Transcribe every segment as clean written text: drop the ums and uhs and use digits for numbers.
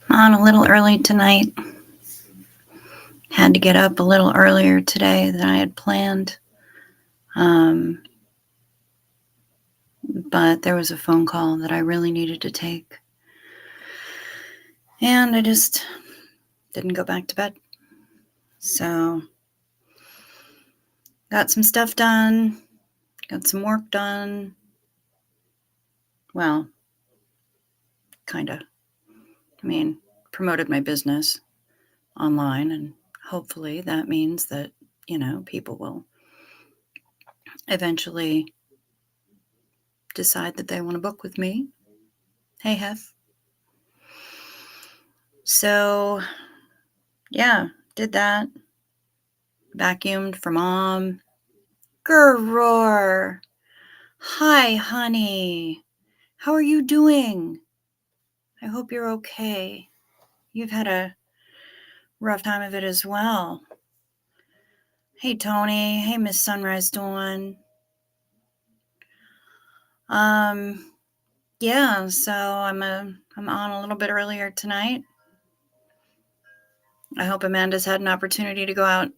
On a little early tonight. Had to get up a little earlier today than I had planned. But there was a phone call that I really needed to take. And I just didn't go back to bed. So, got some stuff done, got some work done. Well, kind of. Promoted my business online, and hopefully that means that, people will eventually decide that they want to book with me. Hey, Hef. So, yeah, did that. Vacuumed for Mom. Grrr. Hi, honey. How are you doing? I hope you're okay. You've had a rough time of it as well. Hey, Tony. Hey, Miss Sunrise Dawn. Yeah, so I'm on a little bit earlier tonight. I hope Amanda's had an opportunity to go out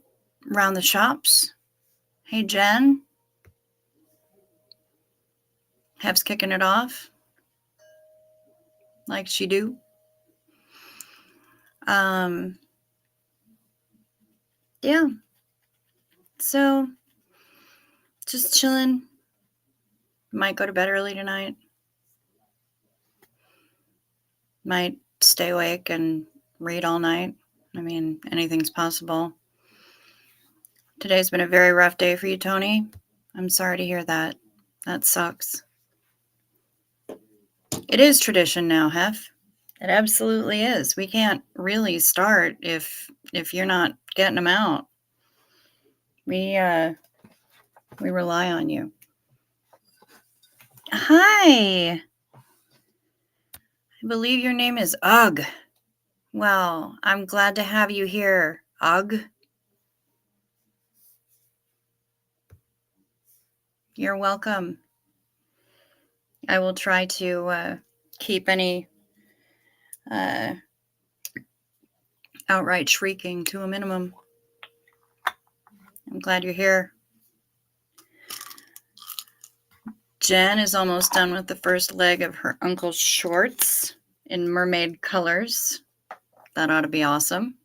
around the shops. Hey, Jen. Hef's kicking it off like she do. Yeah. So just chilling. Might go to bed early tonight. Might stay awake and read all night. Anything's possible. Today's been a very rough day for you, Tony. I'm sorry to hear that. That sucks. It is tradition now, Hef. It absolutely is. We can't really start if you're not getting them out. We rely on you. Hi. I believe your name is Ugg. Well, I'm glad to have you here, Ugg. You're welcome. I will try to keep any outright shrieking to a minimum. I'm glad you're here. Jen is almost done with the first leg of her uncle's shorts in mermaid colors. That ought to be awesome.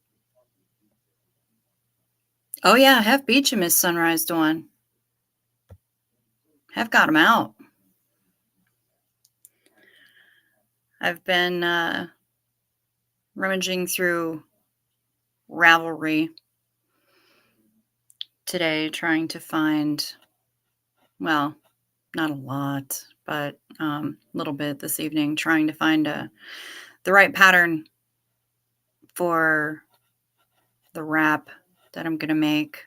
Oh, yeah, Hef beat you, Miss Sunrise Dawn. Hef got him out. I've been rummaging through Ravelry today, trying to find, well, not a lot, but a little bit this evening, trying to find the right pattern for the wrap that I'm going to make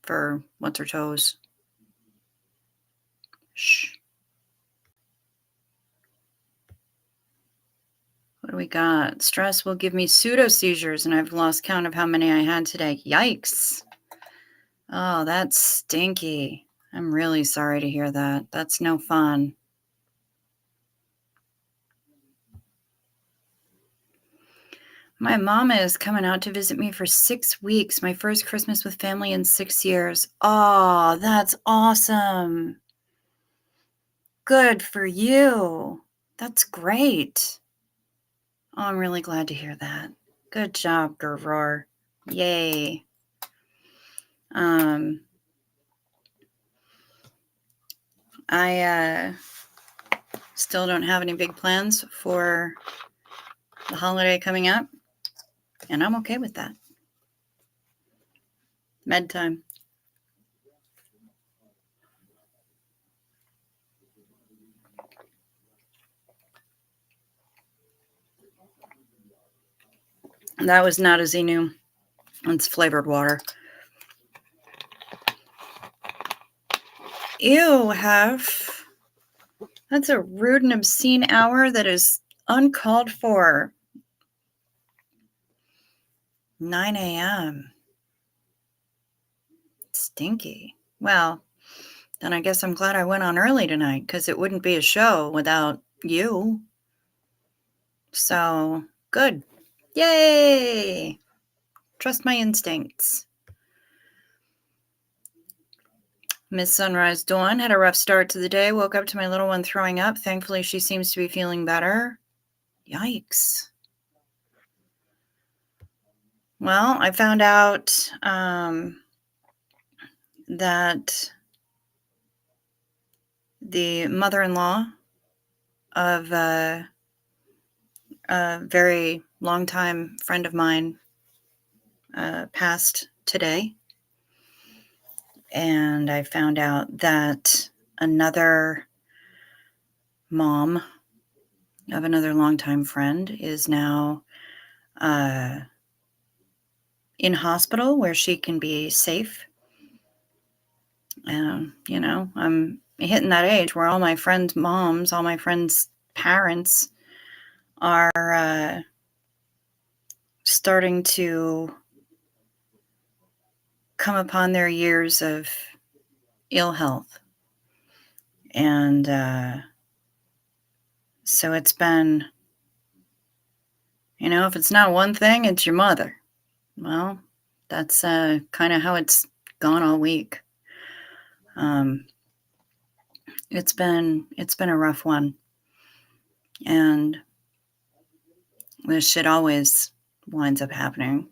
for What's Her Toes. Shh. What do we got? Stress will give me pseudo seizures, and I've lost count of how many I had today. Yikes. Oh, that's stinky. I'm really sorry to hear that. That's no fun. My mama is coming out to visit me for 6 weeks. My first Christmas with family in 6 years. Oh, that's awesome. Good for you. That's great. Oh, I'm really glad to hear that. Good job, Gervar. Yay. I still don't have any big plans for the holiday coming up, and I'm okay with that. Med time. That was not a Xenu. It's flavored water. Ew, Hef. That's a rude and obscene hour that is uncalled for. 9 a.m. Stinky. Well, then I guess I'm glad I went on early tonight, because it wouldn't be a show without you. So, good. Yay! Trust my instincts. Miss Sunrise Dawn had a rough start to the day. Woke up to my little one throwing up. Thankfully, she seems to be feeling better. Yikes. Well, I found out that the mother-in-law of a very longtime friend of mine passed today. And I found out that another mom of another longtime friend is now in hospital where she can be safe. I'm hitting that age where all my friends' moms, all my friends' parents are starting to come upon their years of ill health. And so it's been, if it's not one thing, it's your mother. Well, that's kind of how it's gone all week. It's been a rough one, and this shit always winds up happening.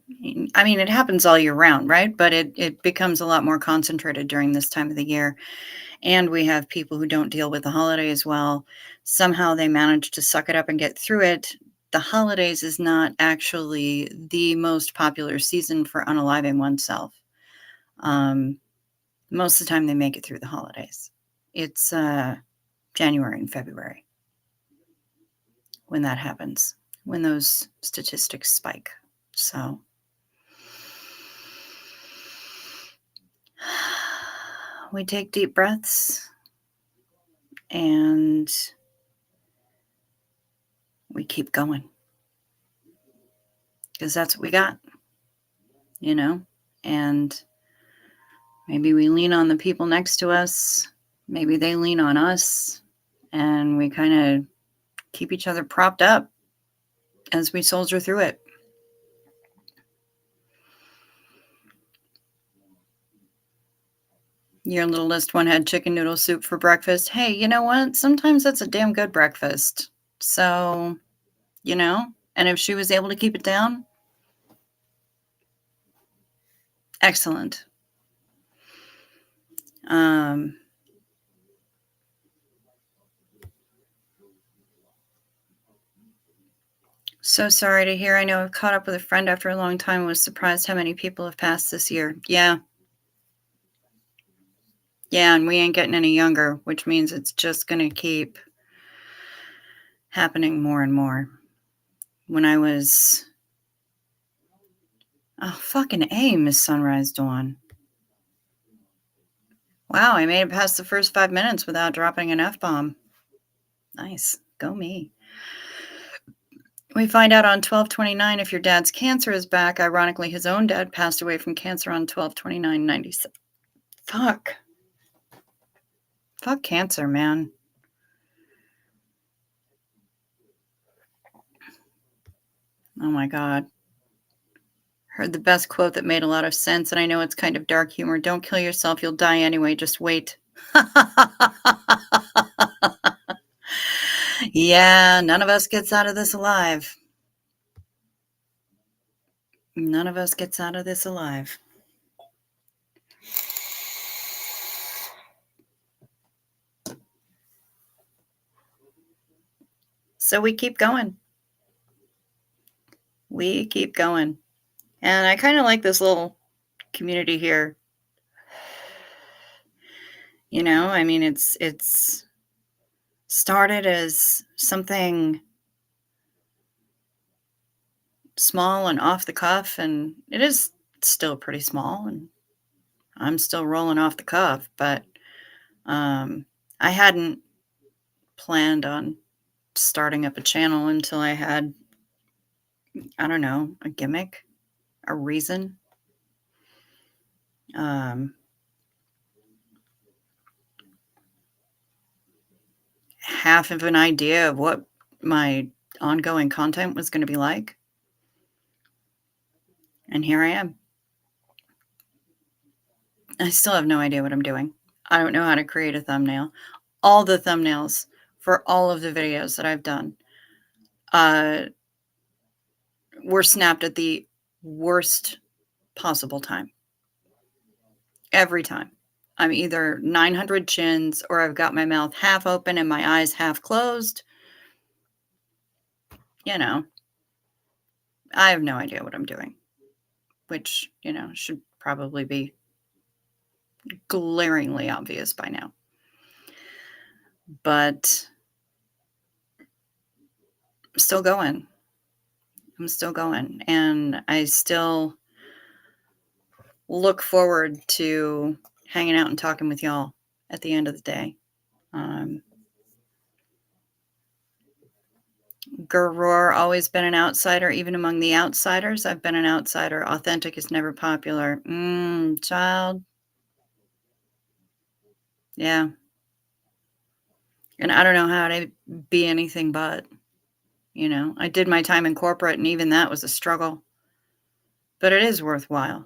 I mean, it happens all year round, right? But it becomes a lot more concentrated during this time of the year. And we have people who don't deal with the holidays well. Somehow they manage to suck it up and get through it. The holidays is not actually the most popular season for unaliving oneself. Most of the time they make it through the holidays. It's January and February when that happens, when those statistics spike. So we take deep breaths and we keep going because that's what we got, and maybe we lean on the people next to us. Maybe they lean on us, and we kind of keep each other propped up as we soldier through it. Your little list one had chicken noodle soup for breakfast. Hey, you know what? Sometimes that's a damn good breakfast. So, and if she was able to keep it down, excellent. So sorry to hear. I know I've caught up with a friend after a long time and was surprised how many people have passed this year. Yeah. Yeah, and we ain't getting any younger, which means it's just going to keep happening more and more. When I was... Oh, fucking A, Miss Sunrise Dawn. Wow, I made it past the first 5 minutes without dropping an F-bomb. Nice. Go me. We find out on 12/29 if your dad's cancer is back. Ironically, his own dad passed away from cancer on 12/29/97. Fuck. Fuck cancer, man. Oh my God. Heard the best quote that made a lot of sense, and I know it's kind of dark humor. Don't kill yourself. You'll die anyway. Just wait. Yeah, none of us gets out of this alive. None of us gets out of this alive. So we keep going. We keep going. And I kind of like this little community here. I mean, it's started as something small and off the cuff, and it is still pretty small, and I'm still rolling off the cuff, but I hadn't planned on starting up a channel until I had, I don't know, a gimmick, a reason. Half of an idea of what my ongoing content was gonna be like, and here I am. I still have no idea what I'm doing. I don't know how to create a thumbnail. All the thumbnails for all of the videos that I've done, uh, were snapped at the worst possible time. Every time. I'm either 900 chins or I've got my mouth half open and my eyes half closed. You know, I have no idea what I'm doing, which, should probably be glaringly obvious by now. But I'm still going. I'm still going. And I still look forward to hanging out and talking with y'all at the end of the day. Um, Gurroar, always been an outsider, even among the outsiders. I've been an outsider. Authentic is never popular. Child. Yeah. And I don't know how to be anything but, I did my time in corporate and even that was a struggle, but it is worthwhile.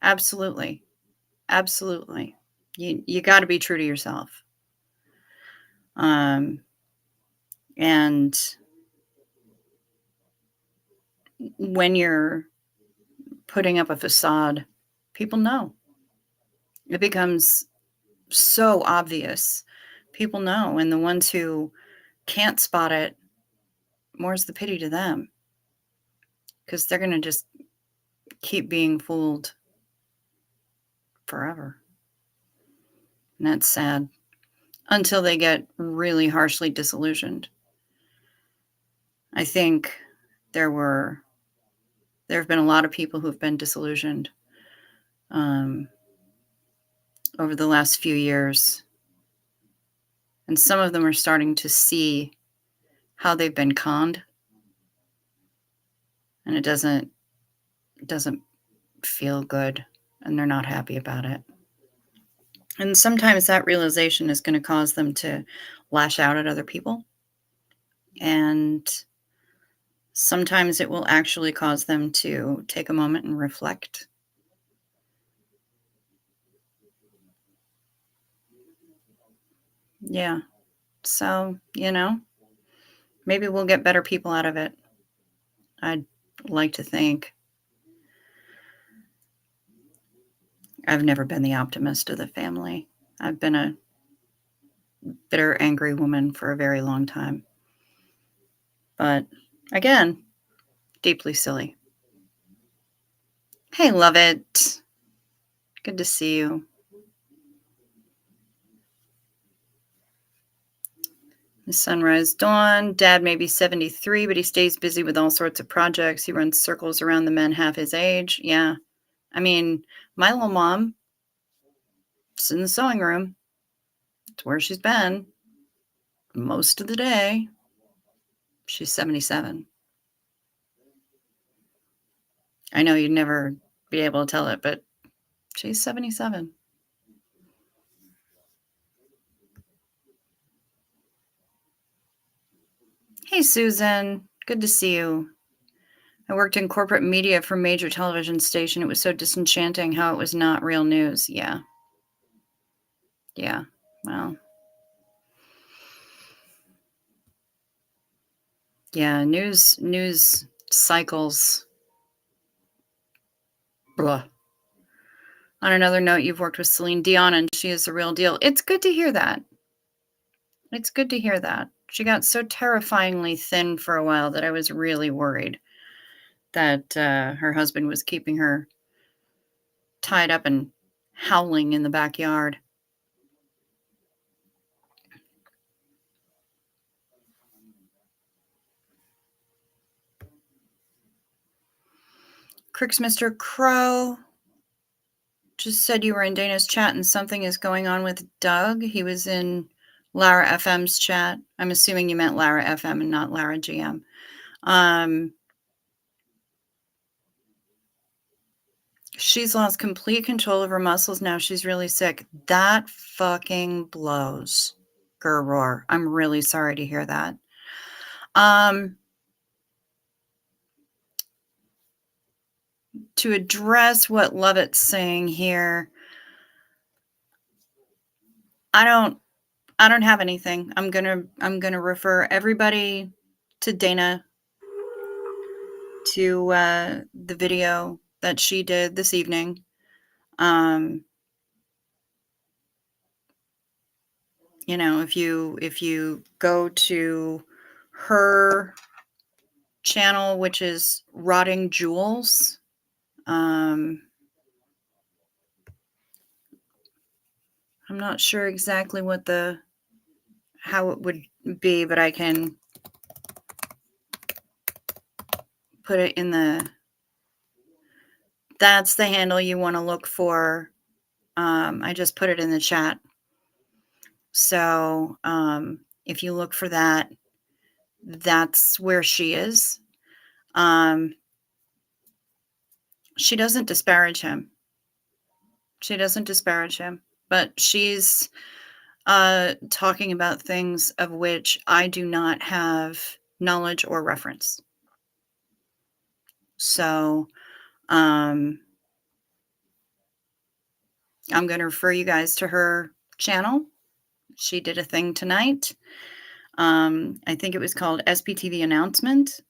Absolutely. Absolutely. You got to be true to yourself. Um, and when you're putting up a facade, people know. It becomes so obvious. People know, and the ones who can't spot it, more's the pity to them because they're going to just keep being fooled forever. And that's sad until they get really harshly disillusioned. I think there have been a lot of people who've been disillusioned over the last few years. And some of them are starting to see how they've been conned. And it doesn't feel good. And they're not happy about it. And sometimes that realization is going to cause them to lash out at other people. And sometimes it will actually cause them to take a moment and reflect. Yeah. So, maybe we'll get better people out of it. I'd like to think. I've never been the optimist of the family. I've been a bitter, angry woman for a very long time. But again, deeply silly. Hey, love it. Good to see you. The sunrise dawn. Dad may be 73, but he stays busy with all sorts of projects. He runs circles around the men half his age. Yeah. I mean, my little mom is in the sewing room. It's where she's been most of the day. She's 77. I know you'd never be able to tell it, but she's 77. Hey, Susan. Good to see you. I worked in corporate media for a major television station. It was so disenchanting how it was not real news. Yeah. Yeah. Well, yeah. News cycles. Blah. On another note, you've worked with Celine Dion and she is the real deal. It's good to hear that. It's good to hear that. She got so terrifyingly thin for a while that I was really worried that her husband was keeping her tied up and howling in the backyard. Cricks Mr. Crow just said you were in Dana's chat and something is going on with Doug. He was in Lara FM's chat. I'm assuming you meant Lara FM and not Lara GM. She's lost complete control of her muscles now. She's really sick. That fucking blows. Gurroar. I'm really sorry to hear that. Um, to address what Lovett's saying here, I don't I don't have anything. I'm gonna refer everybody to Dana, to the video that she did this evening. Um, if you go to her channel, which is Rotting Jewels, um, I'm not sure exactly how it would be, but I can put it in that's the handle you want to look for. I just put it in the chat. So, if you look for that, that's where she is. Um, she doesn't disparage him. She doesn't disparage him, but she's talking about things of which I do not have knowledge or reference. So, um, I'm going to refer you guys to her channel. She did a thing tonight. I think it was called SPTV Announcement.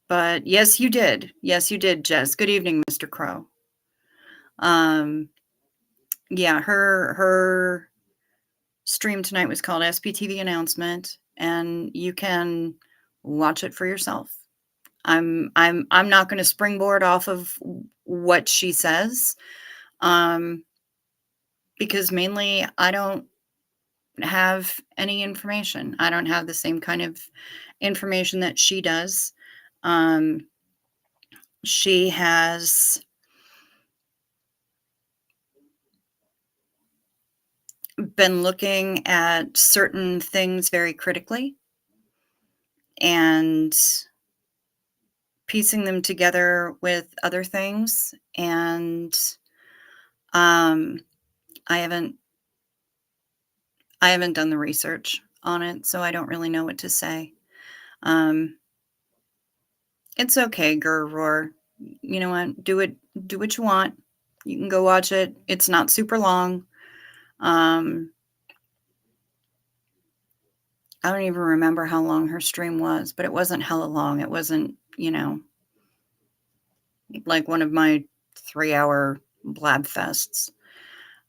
But yes, you did. Yes, you did, Jess. Good evening, Mr. Crow. Yeah, her stream tonight was called SPTV Announcement, and you can watch it for yourself. I'm not going to springboard off of what she says, because mainly I don't have any information. I don't have the same kind of information that she does. She has been looking at certain things very critically and piecing them together with other things, and um, I haven't done the research on it, so I don't really know what to say. Um, it's okay, Roar. You know what? Do what you want. You can go watch it. It's not super long. I don't even remember how long her stream was, but it wasn't hella long. It wasn't, like one of my 3-hour blab fests.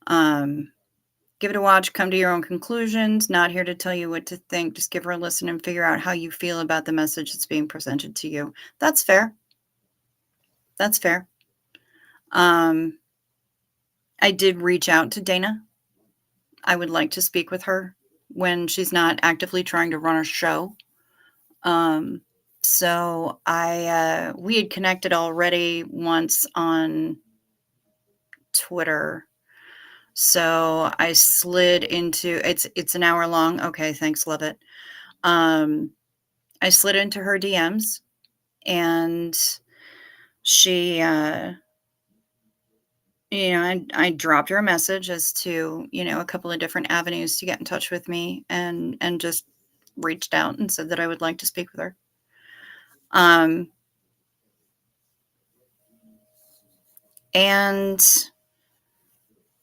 Give it a watch, come to your own conclusions. Not here to tell you what to think. Just give her a listen and figure out how you feel about the message that's being presented to you. That's fair. That's fair. I did reach out to Dana. I would like to speak with her when she's not actively trying to run a show. So we had connected already once on Twitter. So I slid into it's an hour long. Okay, thanks, love it. I slid into her DMs, and she I dropped her a message as to, a couple of different avenues to get in touch with me, and just reached out and said that I would like to speak with her. And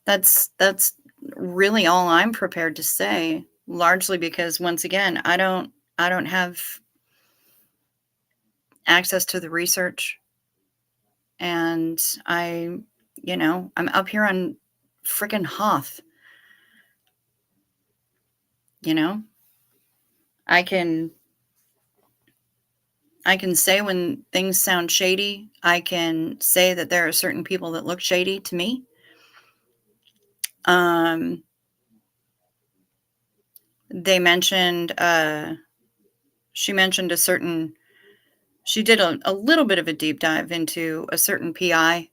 that's really all I'm prepared to say, largely because once again, I don't have access to the research, and I'm up here on freaking Hoth. I can say when things sound shady. I can say that there are certain people that look shady to me. They mentioned, she mentioned she did a little bit of a deep dive into a certain PI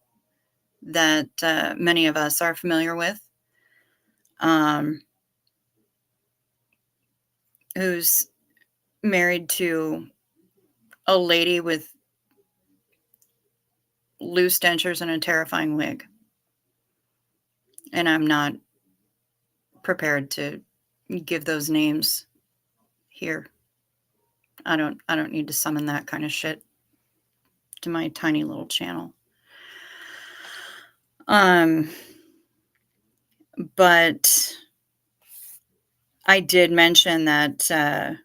that many of us are familiar with, who's married to a lady with loose dentures and a terrifying wig. And I'm not prepared to give those names here. I don't need to summon that kind of shit to my tiny little channel. But I did mention that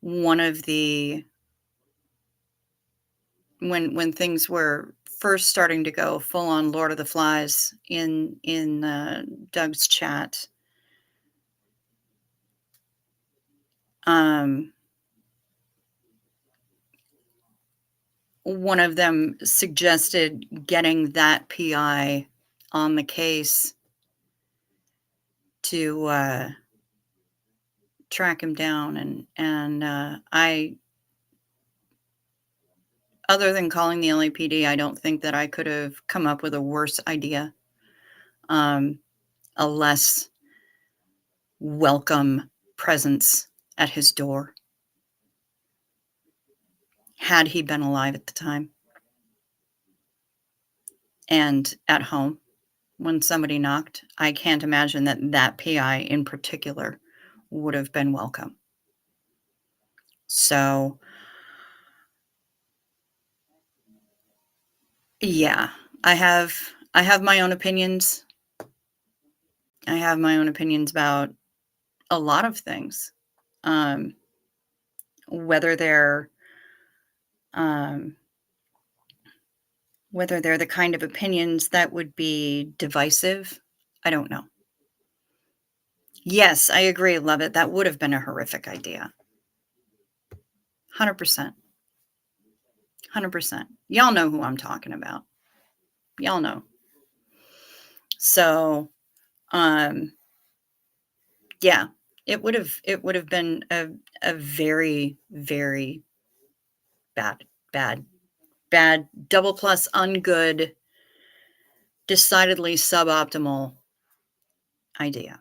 one of the when things were first starting to go full on Lord of the Flies in Doug's chat, one of them suggested getting that PI on the case to track him down, and I, other than calling the LAPD, I don't think that I could have come up with a worse idea, a less welcome presence at his door, had he been alive at the time and at home when somebody knocked. I can't imagine that PI in particular would have been welcome. So, yeah, I have my own opinions. I have my own opinions about a lot of things. Um, whether they're um, whether they're the kind of opinions that would be divisive, I don't know. Yes, I agree, love it. That would have been a horrific idea. 100%. 100%. Y'all know who I'm talking about. Y'all know. So, yeah, it would have been a very, very bad, double plus ungood, decidedly suboptimal idea.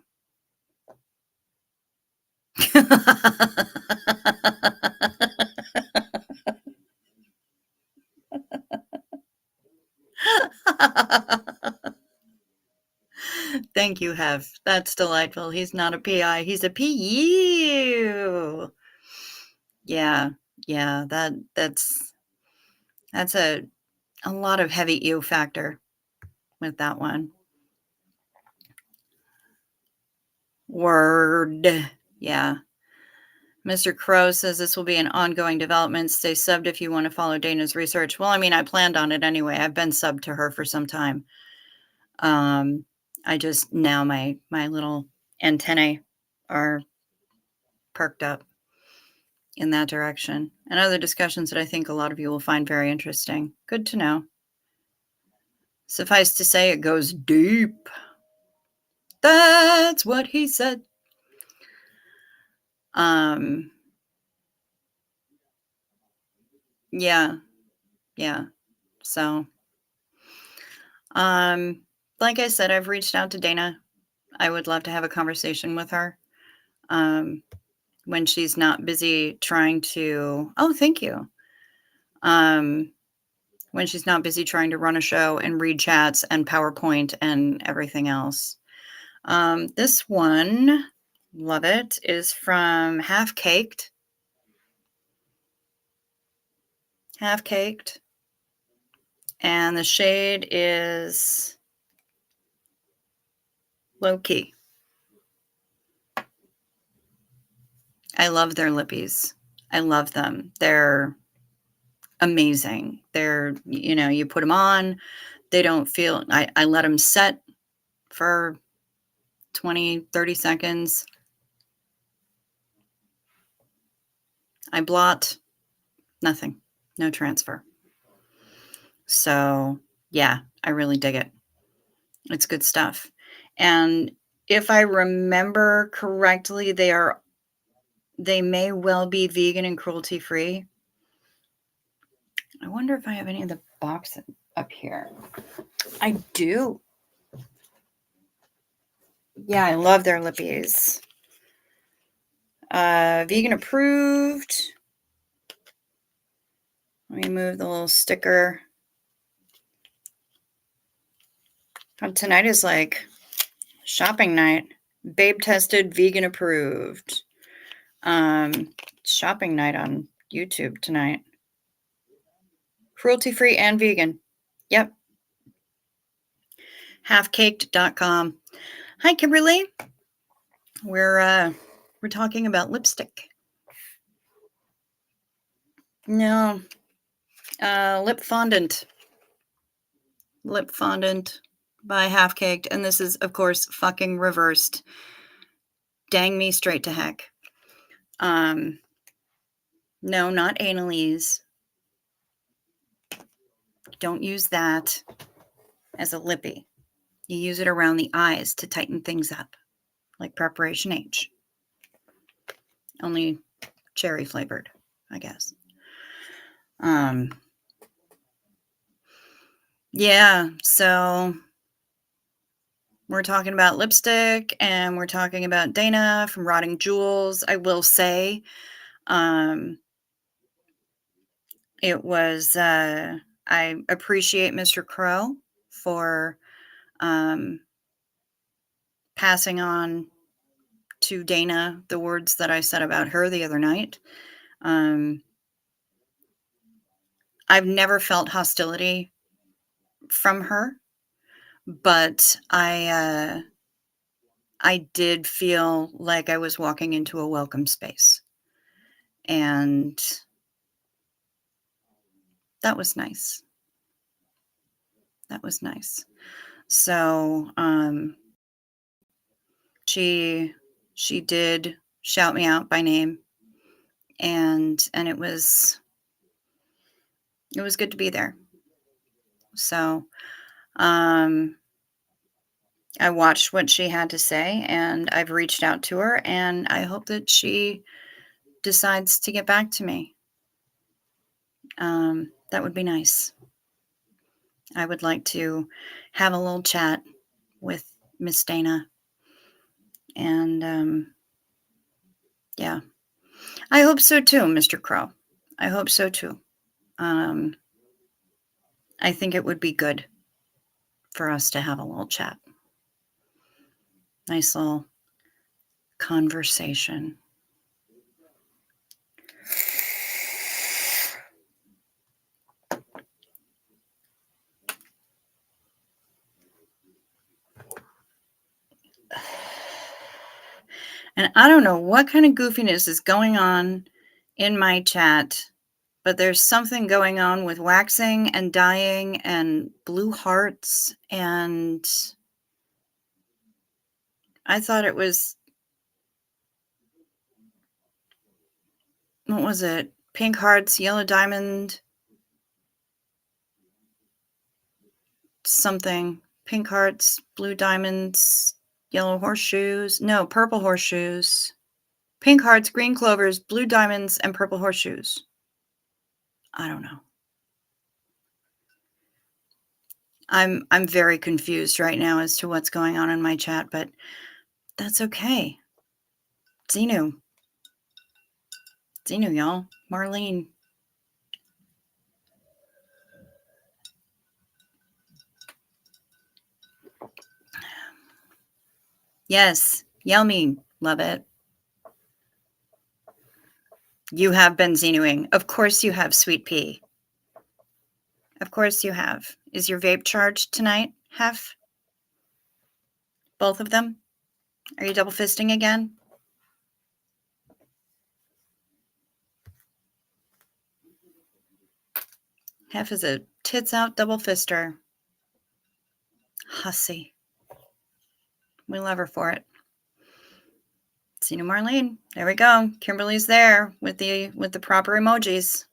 Thank you, Hev. That's delightful. He's not a PI, he's a PU. Yeah, yeah, that's a lot of heavy ew factor with that one. Word. Yeah. Mr. Crow says this will be an ongoing development. Stay subbed if you want to follow Dana's research. Well, I mean, I planned on it anyway. I've been subbed to her for some time. I just now my little antennae are perked up in that direction, and other discussions that I think a lot of you will find very interesting. Good to know. Suffice to say, it goes deep. That's what he said. Yeah. So, like I said, I've reached out to Dana. I would love to have a conversation with her. When she's not busy trying to, oh, thank you. When she's not busy trying to run a show and read chats and PowerPoint and everything else. This one, love it, is from Half Caked. Half Caked. And the shade is Low Key. I love their lippies. I love them. They're amazing. They're, you put them on, they don't feel, I let them set for 20, 30 seconds. I blot, nothing, no transfer. So yeah, I really dig it. It's good stuff. And if I remember correctly, they may well be vegan and cruelty free. I wonder if I have any of the boxes up here. I do. Yeah, I love their lippies. Vegan approved. Let me move the little sticker. Tonight is like shopping night. Babe tested, vegan approved. Shopping night on YouTube tonight. Cruelty-free and vegan. Yep. Halfcaked.com. Hi, Kimberly. We're talking about lipstick. No. Lip fondant. Lip fondant by Half Caked. And this is, of course, fucking reversed. Dang me straight to heck. No, not Annalise. Don't use that as a lippy. You use it around the eyes to tighten things up, like Preparation H. Only cherry flavored, I guess. Yeah, so we're talking about lipstick and we're talking about Dana from Rotting Jewels. I will say, it was, I appreciate Mr. Crow for passing on to Dana the words that I said about her the other night. I've never felt hostility from her, but I did feel like I was walking into a welcome space. And that was nice. That was nice. So, she did shout me out by name, and it was good to be there. So, I watched what she had to say, and I've reached out to her, and I hope that she decides to get back to me. That would be nice. I would like to have a little chat with Miss Dana. And yeah, I hope so too, Mr. Crow. I hope so too. I think it would be good for us to have a little chat. Nice little conversation. And I don't know what kind of goofiness is going on in my chat, but there's something going on with waxing and dyeing and blue hearts, and I thought it was, what was it? Pink hearts, yellow diamond, something. Pink hearts, blue diamonds, yellow horseshoes. No, purple horseshoes. Pink hearts, green clovers, blue diamonds, and purple horseshoes. I don't know. I'm very confused right now as to what's going on in my chat, but that's okay. Xenu, y'all. Marlene. Yes, yell me. Love it. You have been Xenuing. Of course you have, Sweet Pea. Of course you have. Is your vape charged tonight, Hef? Both of them? Are you double fisting again? Hef is a tits out double fister. Hussy. We love her for it. Xenu Marlene. There we go. Kimberly's there with the proper emojis.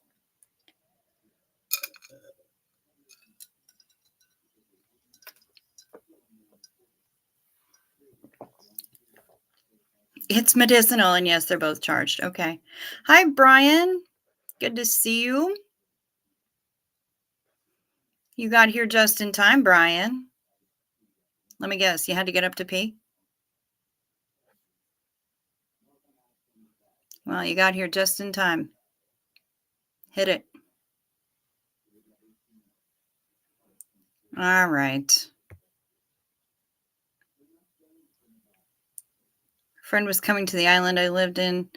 It's medicinal, and yes, they're both charged. Okay. Hi, Brian. Good to see you. You got here just in time, Brian. Let me guess. You had to get up to pee? Well, you got here just in time. Hit it. All right. Friend was coming to the island I lived in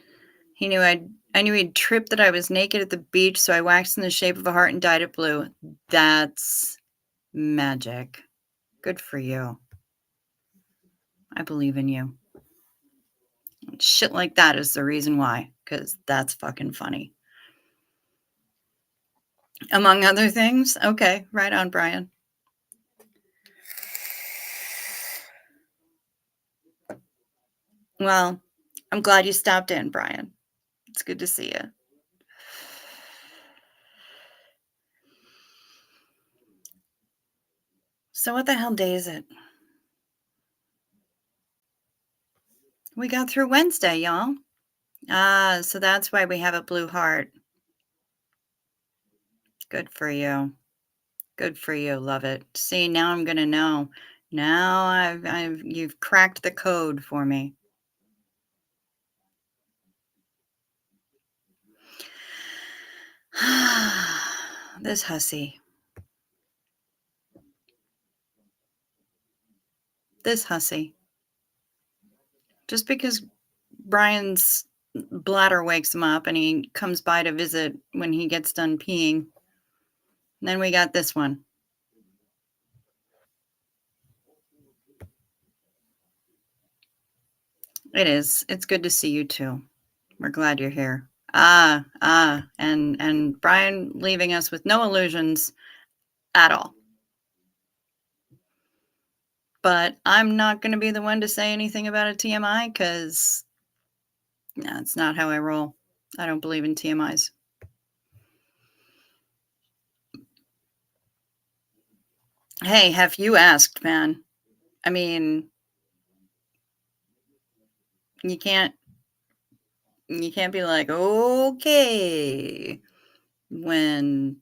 I knew he'd tripped that I was naked at the beach, so I waxed in the shape of a heart and dyed it blue. That's magic. Good for you. I believe in you. Shit like that is the reason why, because that's fucking funny. Among other things. Okay, right on, Brian. Well, I'm glad you stopped in, Brian. It's good to see you. So what the hell day is it? We got through Wednesday, y'all. Ah, so that's why we have a blue heart. Good for you. Good for you. Love it. See, now I'm gonna know. Now you've cracked the code for me. This hussy. This hussy. Just because Brian's bladder wakes him up and he comes by to visit when he gets done peeing. And then we got this one. It is. It's good to see you too. We're glad you're here. And Brian leaving us with no illusions at all. But I'm not going to be the one to say anything about a TMI because that's not how I roll. I don't believe in TMIs. Hey, have you asked, man? I mean, you can't be like, okay, when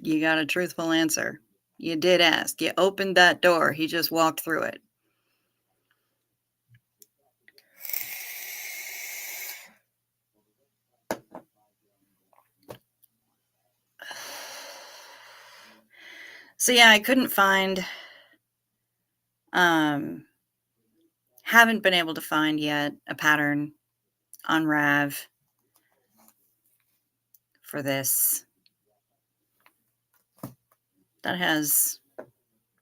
you got a truthful answer. You did ask. You opened that door. He just walked through it. So yeah, I couldn't find, haven't been able to find yet a pattern on Rav for this that has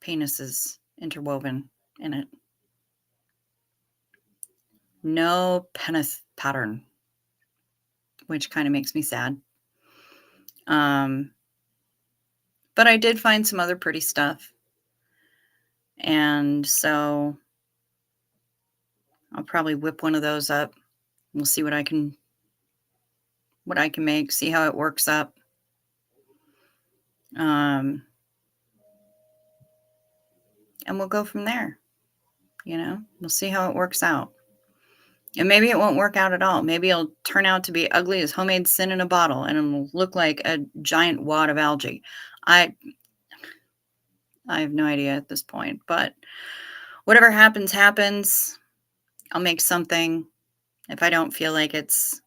penises interwoven in it. No penis pattern, which kind of makes me sad. But I did find some other pretty stuff. And so I'll probably whip one of those up. We'll see what I can make, see how it works up. And we'll go from there. We'll see how it works out. And maybe it won't work out at all. Maybe it'll turn out to be ugly as homemade sin in a bottle and it'll look like a giant wad of algae. I have no idea at this point, but whatever happens, happens. I'll make something. If I don't feel like it's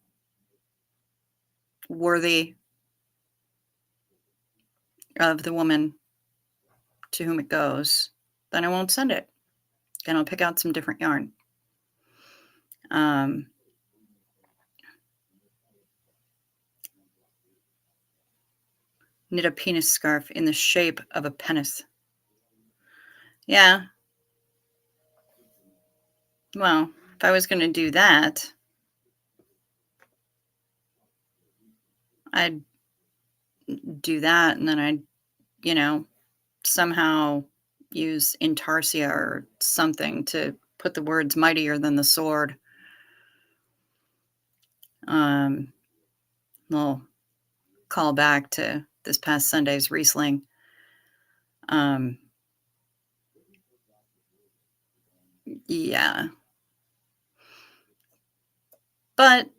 worthy of the woman to whom it goes, then I won't send it. Then I'll pick out some different yarn. Knit a penis scarf in the shape of a penis. Yeah. Well, if I was going to do that, I'd do that and then I'd, somehow use intarsia or something to put the words mightier than the sword. We'll call back to this past Sunday's Riesling. Yeah. But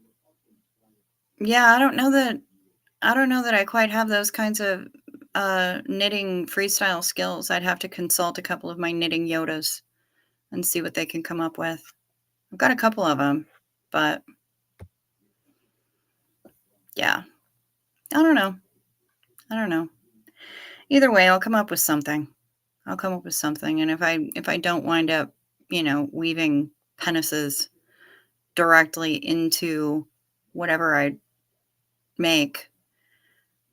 yeah, I don't know that I quite have those kinds of knitting freestyle skills. I'd have to consult a couple of my knitting Yodas and see what they can come up with. I've got a couple of them, but yeah, I don't know. Either way, I'll come up with something. And if I don't wind up, weaving penises directly into whatever I make,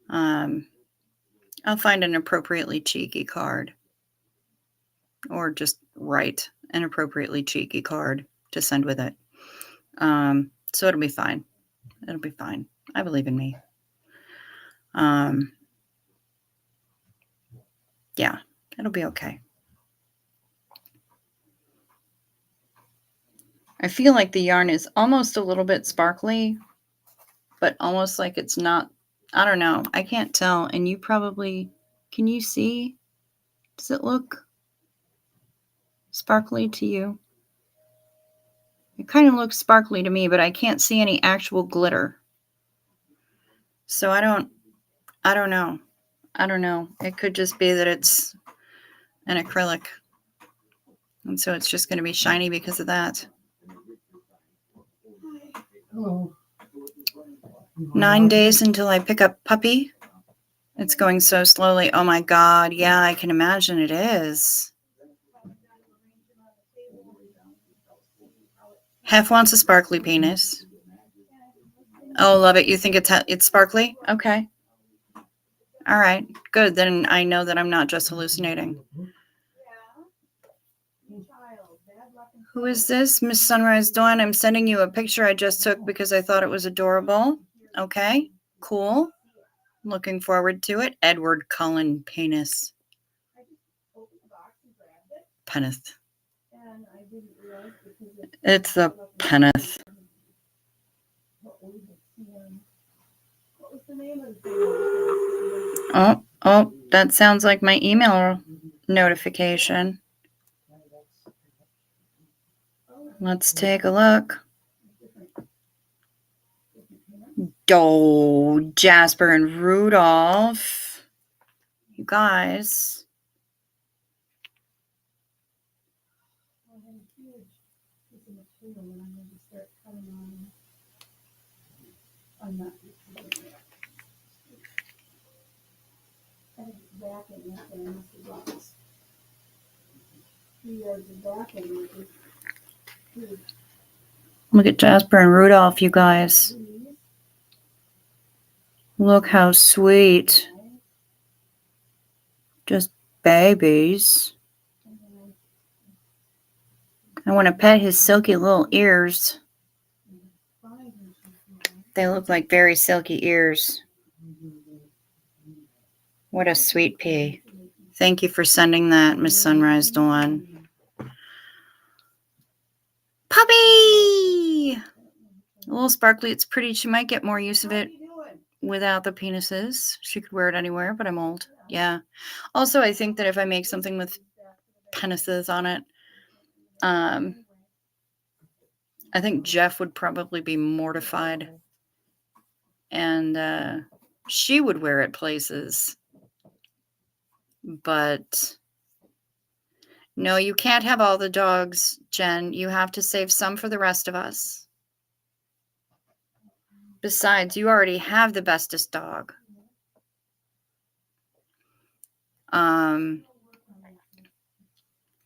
I'll find an appropriately cheeky card, or just write an appropriately cheeky card to send with it. So it'll be fine. It'll be fine. I believe in me. Yeah, it'll be okay. I feel like the yarn is almost a little bit sparkly, but almost like it's not. I don't know. I can't tell. And you probably, can you see? Does it look sparkly to you? It kind of looks sparkly to me, but I can't see any actual glitter. So I don't know. I don't know. It could just be that it's an acrylic. And so it's just going to be shiny because of that. Hello. 9 days until I pick up puppy. It's going so slowly. Oh my God. Yeah, I can imagine it is. Hef wants a sparkly penis. Oh, love it. You think it's sparkly? Okay. All right. Good. Then I know that I'm not just hallucinating. Who is this? Miss Sunrise Dawn. I'm sending you a picture I just took because I thought it was adorable. Okay. Cool. Looking forward to it. Edward Cullen Penis. Peneth. It's the Peneth. Oh, that sounds like my email notification. Let's take a look. Oh, Jasper and Rudolph. You guys. Look at Jasper and Rudolph, you guys. Look how sweet. Just babies. I want to pet his silky little ears. They look like very silky ears. What a sweet pea. Thank you for sending that, Miss Sunrise Dawn. Puppy! A little sparkly. It's pretty. She might get more use of it without the penises. She could wear it anywhere, but I'm old. Yeah. Also, I think that if I make something with penises on it, I think Jeff would probably be mortified. And she would wear it places. But no, you can't have all the dogs, Jen. You have to save some for the rest of us. Besides, you already have the bestest dog.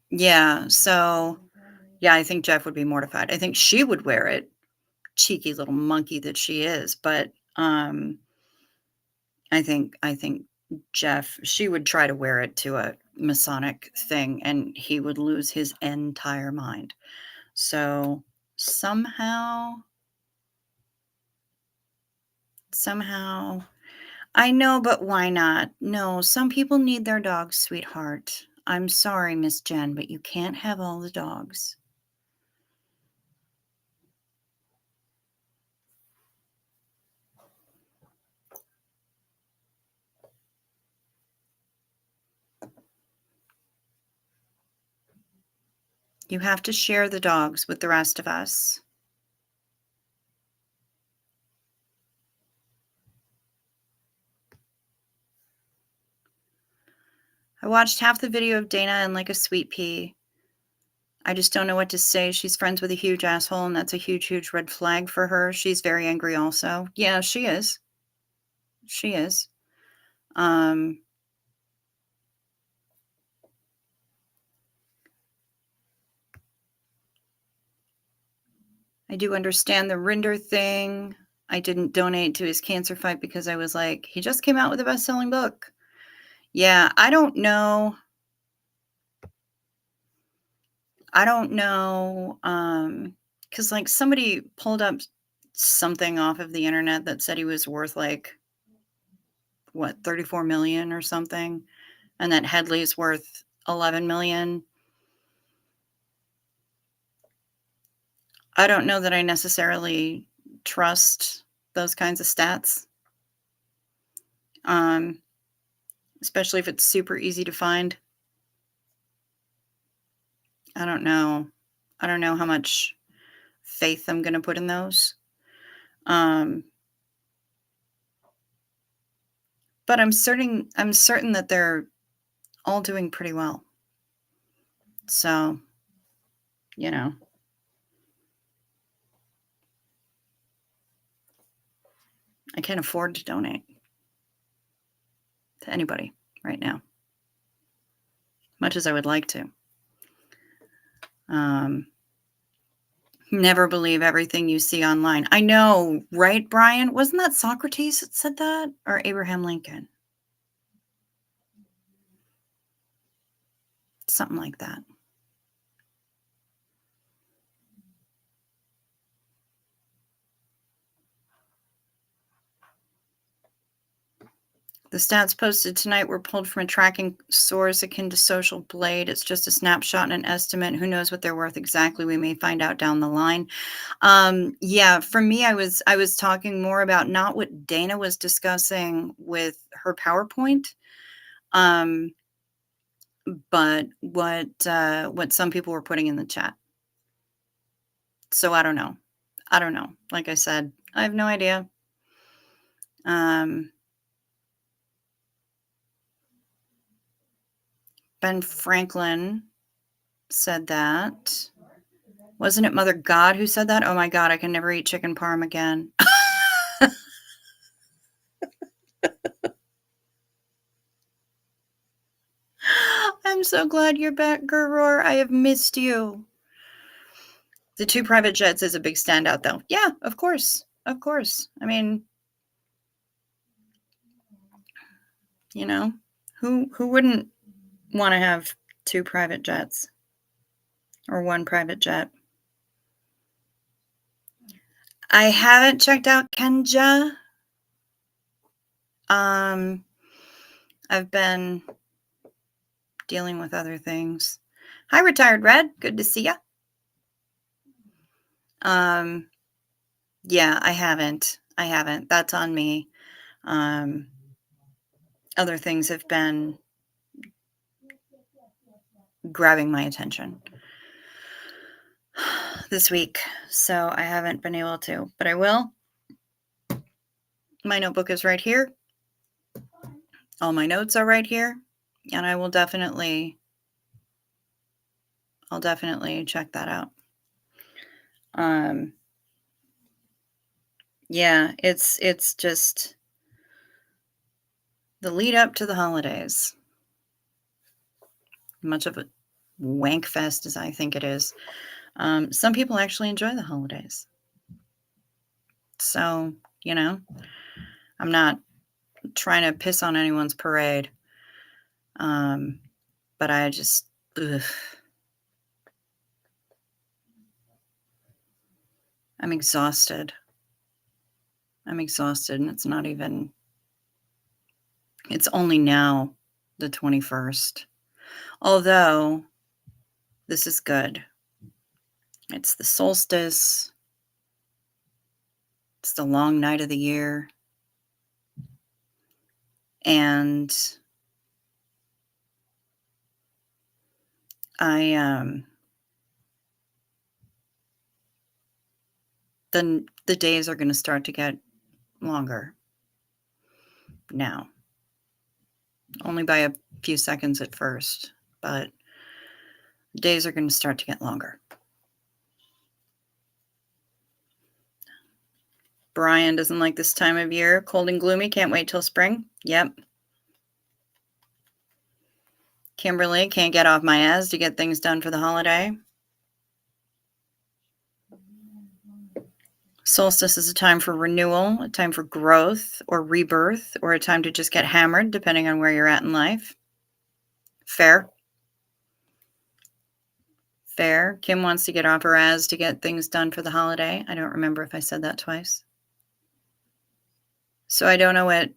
Yeah, so yeah, I think Jeff would be mortified. I think she would wear it, cheeky little monkey that she is, but I think Jeff, she would try to wear it to a Masonic thing and he would lose his entire mind. So somehow, I know, but why not? No, some people need their dogs, sweetheart. I'm sorry, Miss Jen, but you can't have all the dogs. You have to share the dogs with the rest of us. I watched half the video of Dana and like a sweet pea. I just don't know what to say. She's friends with a huge asshole, and that's a huge, huge red flag for her. She's very angry also. Yeah, she is. She is. I do understand the Rinder thing. I didn't donate to his cancer fight because I was like, he just came out with a best-selling book. Yeah, I don't know. Because like somebody pulled up something off of the internet that said he was worth like what, 34 million or something, and that Headley's worth 11 million. I don't know that I necessarily trust those kinds of stats. Especially if it's super easy to find. I don't know. I don't know how much faith I'm going to put in those. But I'm certain that they're all doing pretty well. So, you know, I can't afford to donate to anybody right now, much as I would like to. Never believe everything you see online. I know, right, Brian? Wasn't that Socrates that said that? Or Abraham Lincoln? Something like that. The stats posted tonight were pulled from a tracking source akin to Social Blade. It's just a snapshot and an estimate. Who knows what they're worth exactly? We may find out down the line. Yeah, for me, I was talking more about not what Dana was discussing with her PowerPoint, but what some people were putting in the chat. So I don't know. Like I said, I have no idea. Ben Franklin said that. Wasn't it Mother God who said that? Oh my God, I can never eat chicken parm again. I'm so glad you're back, Guror. I have missed you. The 2 private jets is a big standout, though. Yeah, of course. Of course. I mean, you know, who wouldn't want to have 2 private jets or 1 private jet? I haven't checked out Kenja. I've been dealing with other things. Hi, Retired Red. Good to see ya. Yeah, I haven't. That's on me. Other things have been grabbing my attention this week, so I haven't been able to, but I will. My notebook is right here. All my notes are right here, and I'll definitely check that out. Yeah, it's just the lead up to the holidays. Much of a wank fest as I think it is. Some people actually enjoy the holidays. So, you know, I'm not trying to piss on anyone's parade. But I just, ugh. I'm exhausted. And it's only now the 21st. Although, this is good. It's the solstice. It's the long night of the year. And then the days are going to start to get longer now. Only by a few seconds at first, but days are going to start to get longer. Brian doesn't like this time of year. Cold and gloomy. Can't wait till spring. Yep. Kimberly, can't get off my ass to get things done for the holiday. Solstice is a time for renewal, a time for growth or rebirth, or a time to just get hammered, depending on where you're at in life. Fair. Fair. Kim wants to get off her ass to get things done for the holiday. I don't remember if I said that twice. So I don't know what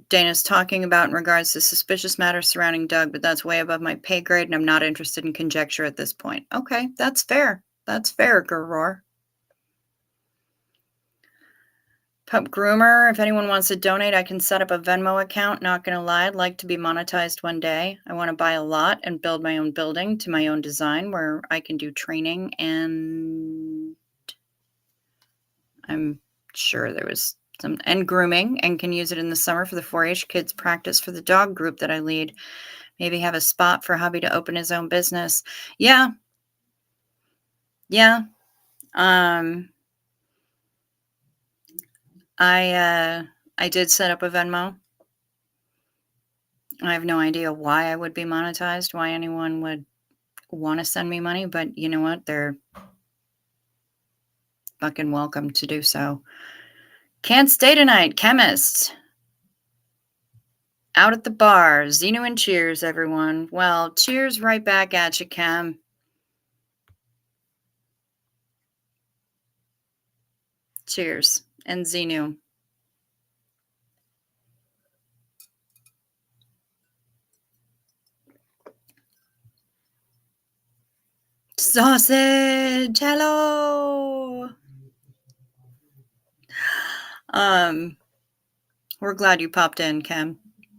Dana's talking about in regards to suspicious matters surrounding Doug, but that's way above my pay grade, and I'm not interested in conjecture at this point. Okay, that's fair. That's fair, Gurroar. Pup Groomer, if anyone wants to donate, I can set up a Venmo account. Not gonna lie, I'd like to be monetized one day. I want to buy a lot and build my own building to my own design where I can do training, and I'm sure there was some, and grooming, and can use it in the summer for the 4-H kids practice for the dog group that I lead. Maybe have a spot for hubby to open his own business. Yeah. Yeah. I did set up a Venmo. I have no idea why I would be monetized, why anyone would want to send me money, but you know what? They're fucking welcome to do so. Can't stay tonight, chemist. Out at the bar. Xenu and cheers, everyone. Well, cheers right back at you, Chem. Cheers. And Xenu. Sausage! Hello! We're glad you popped in, Chem.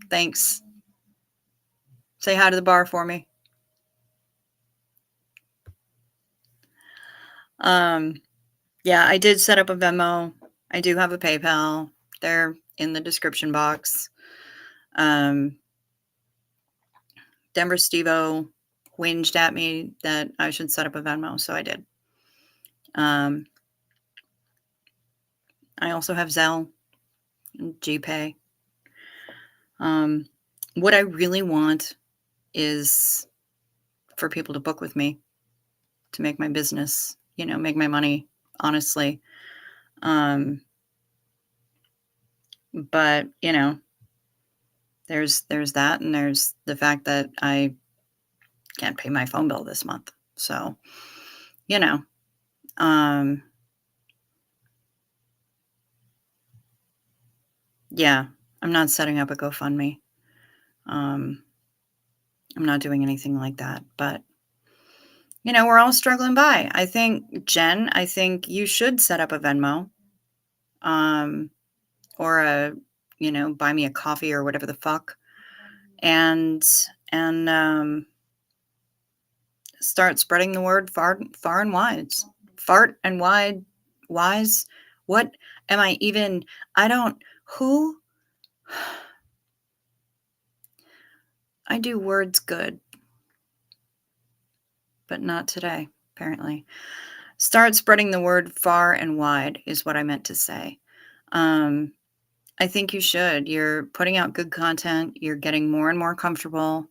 Thanks. Say hi to the bar for me. Yeah, I did set up a Venmo. I do have a PayPal. They're in the description box. Denver Stevo whinged at me that I should set up a Venmo, so I did. I also have Zelle and GPay. What I really want is for people to book with me to make my business, make my money, honestly. But, there's that, and there's the fact that I can't pay my phone bill this month. So, yeah, I'm not setting up a GoFundMe. I'm not doing anything like that, but we're all struggling by. I think, Jen, you should set up a Venmo, or buy me a coffee or whatever the fuck, and start spreading the word far and wide. Fart and wide, wise. What am I even? Who? I do words good, but not today, apparently. Start spreading the word far and wide is what I meant to say. I think you should. You're putting out good content. You're getting more and more comfortable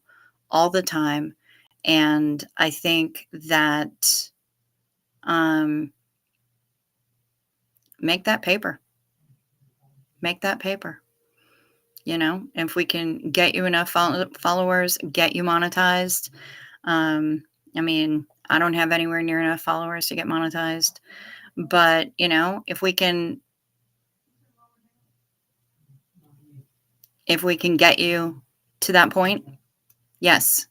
all the time. And I think that make that paper. Make that paper. If we can get you enough followers, get you monetized. I don't have anywhere near enough followers to get monetized. But, if we can get you to that point, yes,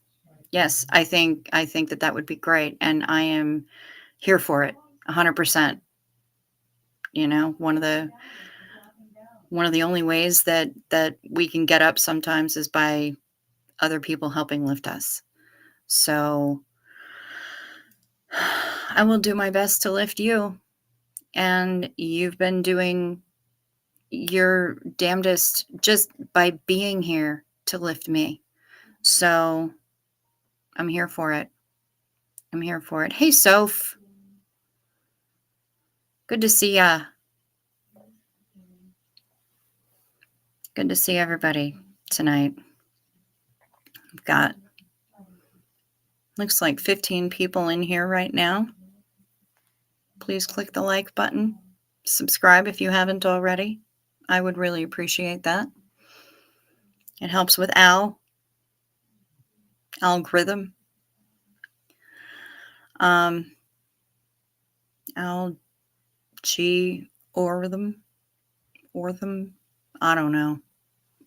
I think that would be great. And I am here for it 100%. One of the only ways that we can get up sometimes is by other people helping lift us. So I will do my best to lift you. And you've been doing your damnedest just by being here to lift me. So I'm here for it. Hey, Soph. Good to see ya. Good to see everybody tonight. I've got, looks like 15 people in here right now. Please click the like button. Subscribe if you haven't already. I would really appreciate that. It helps with algorithm. Ortham. I don't know.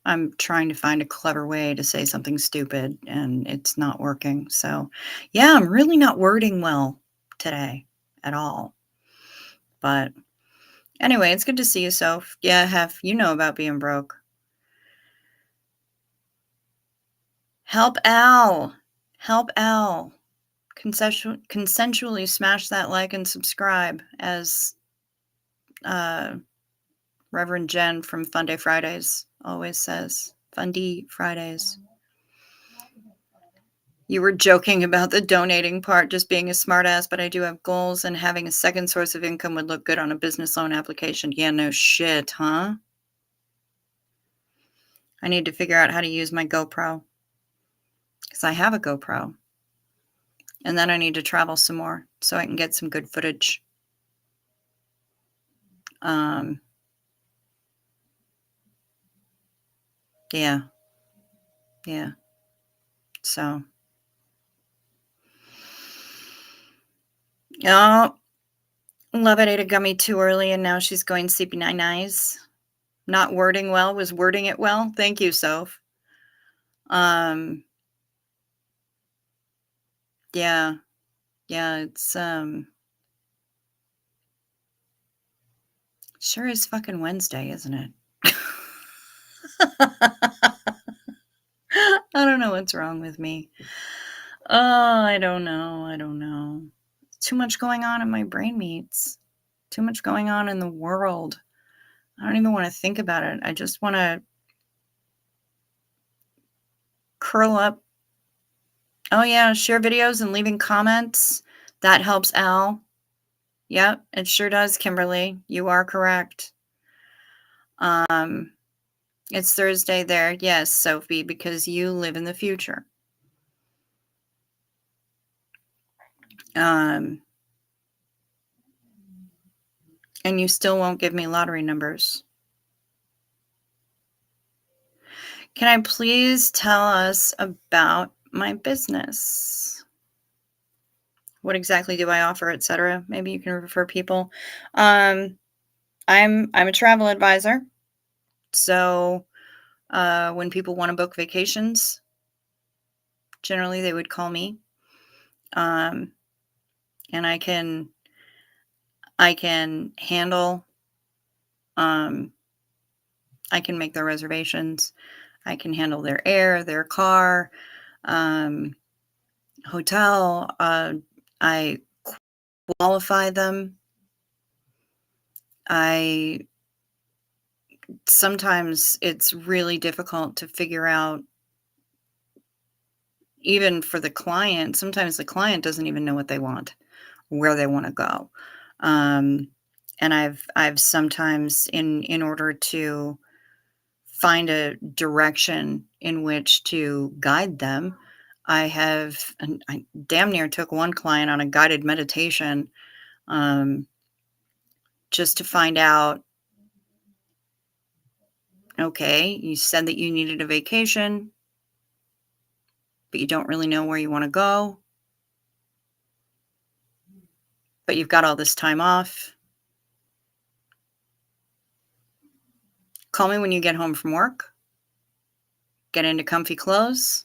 I'm trying to find a clever way to say something stupid and it's not working. So, yeah, I'm really not wording well today at all. But anyway, it's good to see you, Soph. Yeah, you know about being broke. Help Al. Help Al. Consensually smash that like and subscribe, as Reverend Jen from Funday Fridays always says. Fundy Fridays. You were joking about the donating part, just being a smartass, but I do have goals, and having a second source of income would look good on a business loan application. Yeah, no shit, huh? I need to figure out how to use my GoPro, because I have a GoPro. And then I need to travel some more so I can get some good footage. Yeah. So. Oh, Love it ate a gummy too early, and now she's going sleepy night-nights. Not wording well, was wording it well. Thank you, Soph. Yeah, it's sure is fucking Wednesday, isn't it? I don't know what's wrong with me. Oh, I don't know. Too much going on in my brain meats. Too much going on in the world. I don't even want to think about it. I just want to curl up. Oh, yeah, share videos and leaving comments. That helps Al. Yep, it sure does, Kimberly. You are correct. It's Thursday there. Yes, Sophie, because you live in the future. And you still won't give me lottery numbers. Can I please tell us about my business? What exactly do I offer, etc.? Maybe you can refer people. I'm a travel advisor. So when people want to book vacations, generally they would call me. And I can handle, I can make their reservations. I can handle their air, their car, hotel. I qualify them. Sometimes it's really difficult to figure out, even for the client. Sometimes the client doesn't even know what they want, where they want to go. And I've sometimes, in order to find a direction in which to guide them, I damn near took one client on a guided meditation, just to find out, okay, you said that you needed a vacation, but you don't really know where you want to go, but you've got all this time off. Call me when you get home from work, get into comfy clothes,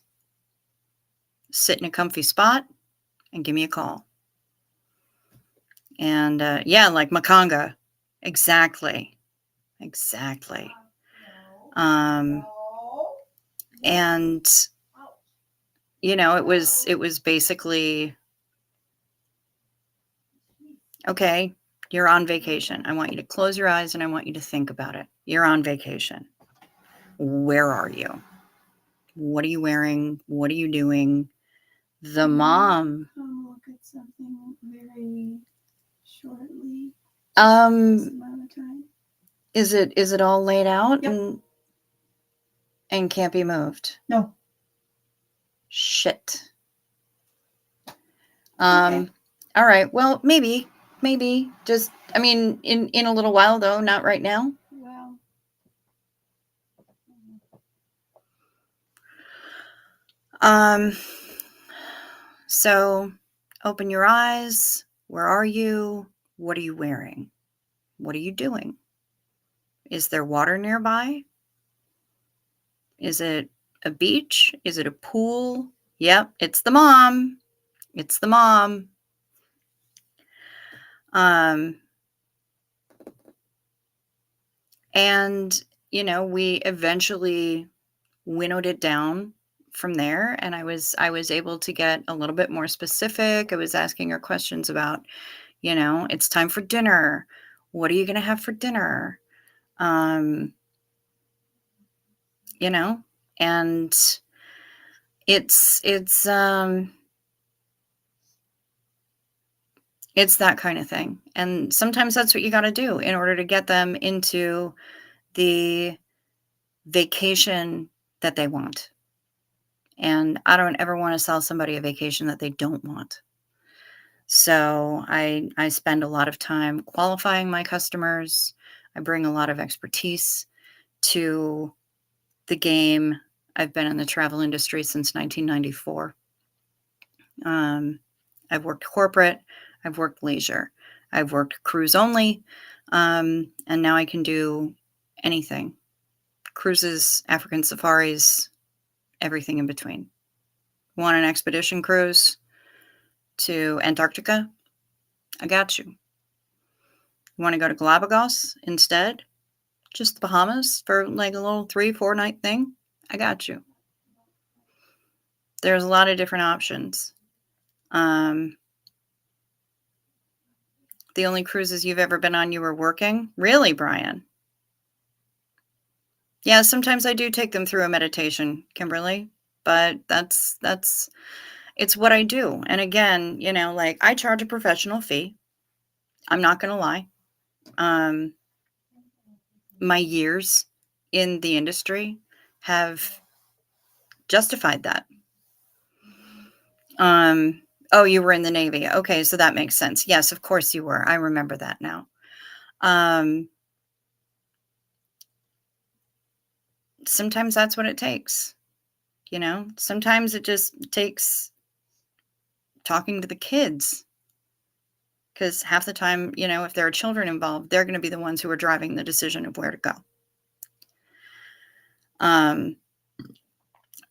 sit in a comfy spot, and give me a call. And yeah, like Makanga. Exactly. And it was basically, okay, you're on vacation. I want you to close your eyes and I want you to think about it. You're on vacation. Where are you? What are you wearing? What are you doing? The mom. I'll look at something very shortly. Amount of time. Is it all laid out? Yep. And can't be moved? No. Shit. Okay. All right. Well, maybe maybe. Just, I mean, in a little while, though, not right now. Well, So open your eyes. Where are you? What are you wearing? What are you doing? Is there water nearby? Is it a beach? Is it a pool? Yep, it's the mom. It's the mom. And, we eventually winnowed it down from there, and I was able to get a little bit more specific. I was asking her questions about, it's time for dinner. What are you going to have for dinner? Um, you know, and it's that kind of thing. And sometimes that's what you got to do in order to get them into the vacation that they want. And I don't ever want to sell somebody a vacation that they don't want. So I spend a lot of time qualifying my customers. I bring a lot of expertise to the game. I've been in the travel industry since 1994. I've worked corporate, I've worked leisure, I've worked cruise only, and now I can do anything. Cruises, African safaris, everything in between. Want an expedition cruise to Antarctica? I got you. You want to go to Galapagos instead? Just the Bahamas for like a little 3-4 night thing? I got you. There's a lot of different options. The only cruises you've ever been on, you were working? Really, Brian? Yeah, sometimes I do take them through a meditation, Kimberly, but it's what I do. And again, like I charge a professional fee. I'm not going to lie. My years in the industry have justified that. Oh, you were in the Navy. Okay, so that makes sense. Yes, of course you were. I remember that now. Sometimes that's what it takes. Sometimes it just takes talking to the kids. Because half the time, if there are children involved, they're going to be the ones who are driving the decision of where to go.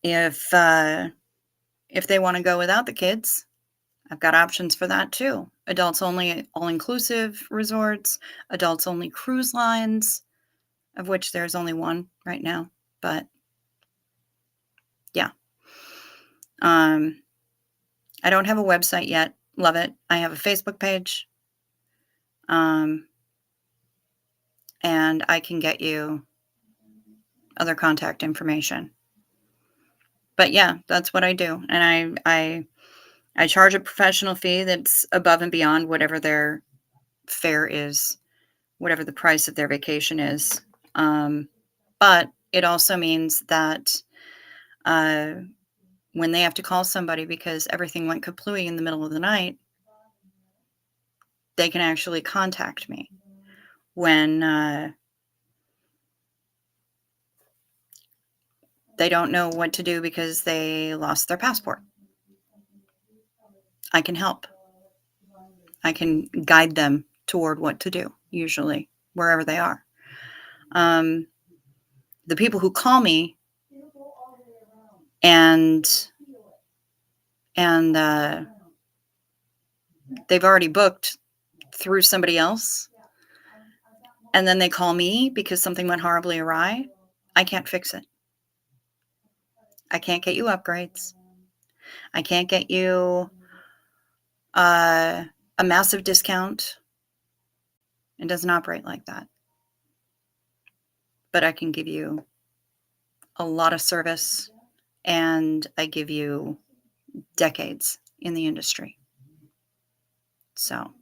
If they want to go without the kids, I've got options for that too. Adults only, all-inclusive resorts, adults only cruise lines, of which there's only one right now. But yeah. I don't have a website yet. Love it. I have a Facebook page. And I can get you other contact information. But yeah, that's what I do. And I charge a professional fee that's above and beyond whatever their fare is, whatever the price of their vacation is. But it also means that when they have to call somebody because everything went kaplooey in the middle of the night, they can actually contact me. When they don't know what to do because they lost their passport, I can help. I can guide them toward what to do, usually, wherever they are. The people who call me and they've already booked through somebody else, and then they call me because something went horribly awry, I can't fix it. I can't get you upgrades. I can't get you a massive discount. It doesn't operate like that. But I can give you a lot of service, and I give you decades in the industry. So,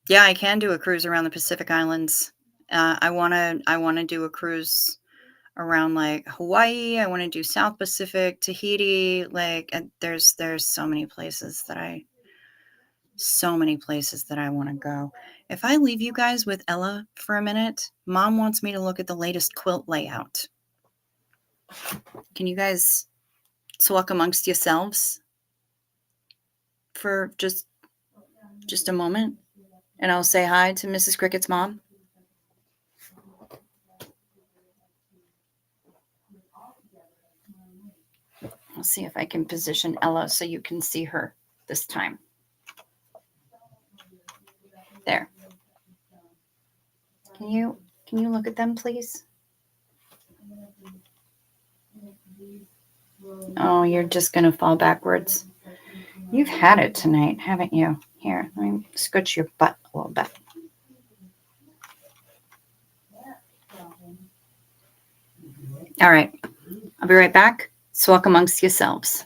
yeah, I can do a cruise around the Pacific Islands. I want to do a cruise around like Hawaii. I want to do South Pacific, Tahiti. Like, there's so many places that I So many places that I want to go. If I leave you guys with Ella for a minute, Mom wants me to look at the latest quilt layout. Can you guys talk amongst yourselves for just a moment? And I'll say hi to Mrs. Cricket's mom. I'll see if I can position Ella so you can see her this time. There. Can you look at them, please? Oh, you're just going to fall backwards. You've had it tonight, haven't you? Here, let me scooch your butt a little bit. All right. I'll be right back. Swalk amongst yourselves.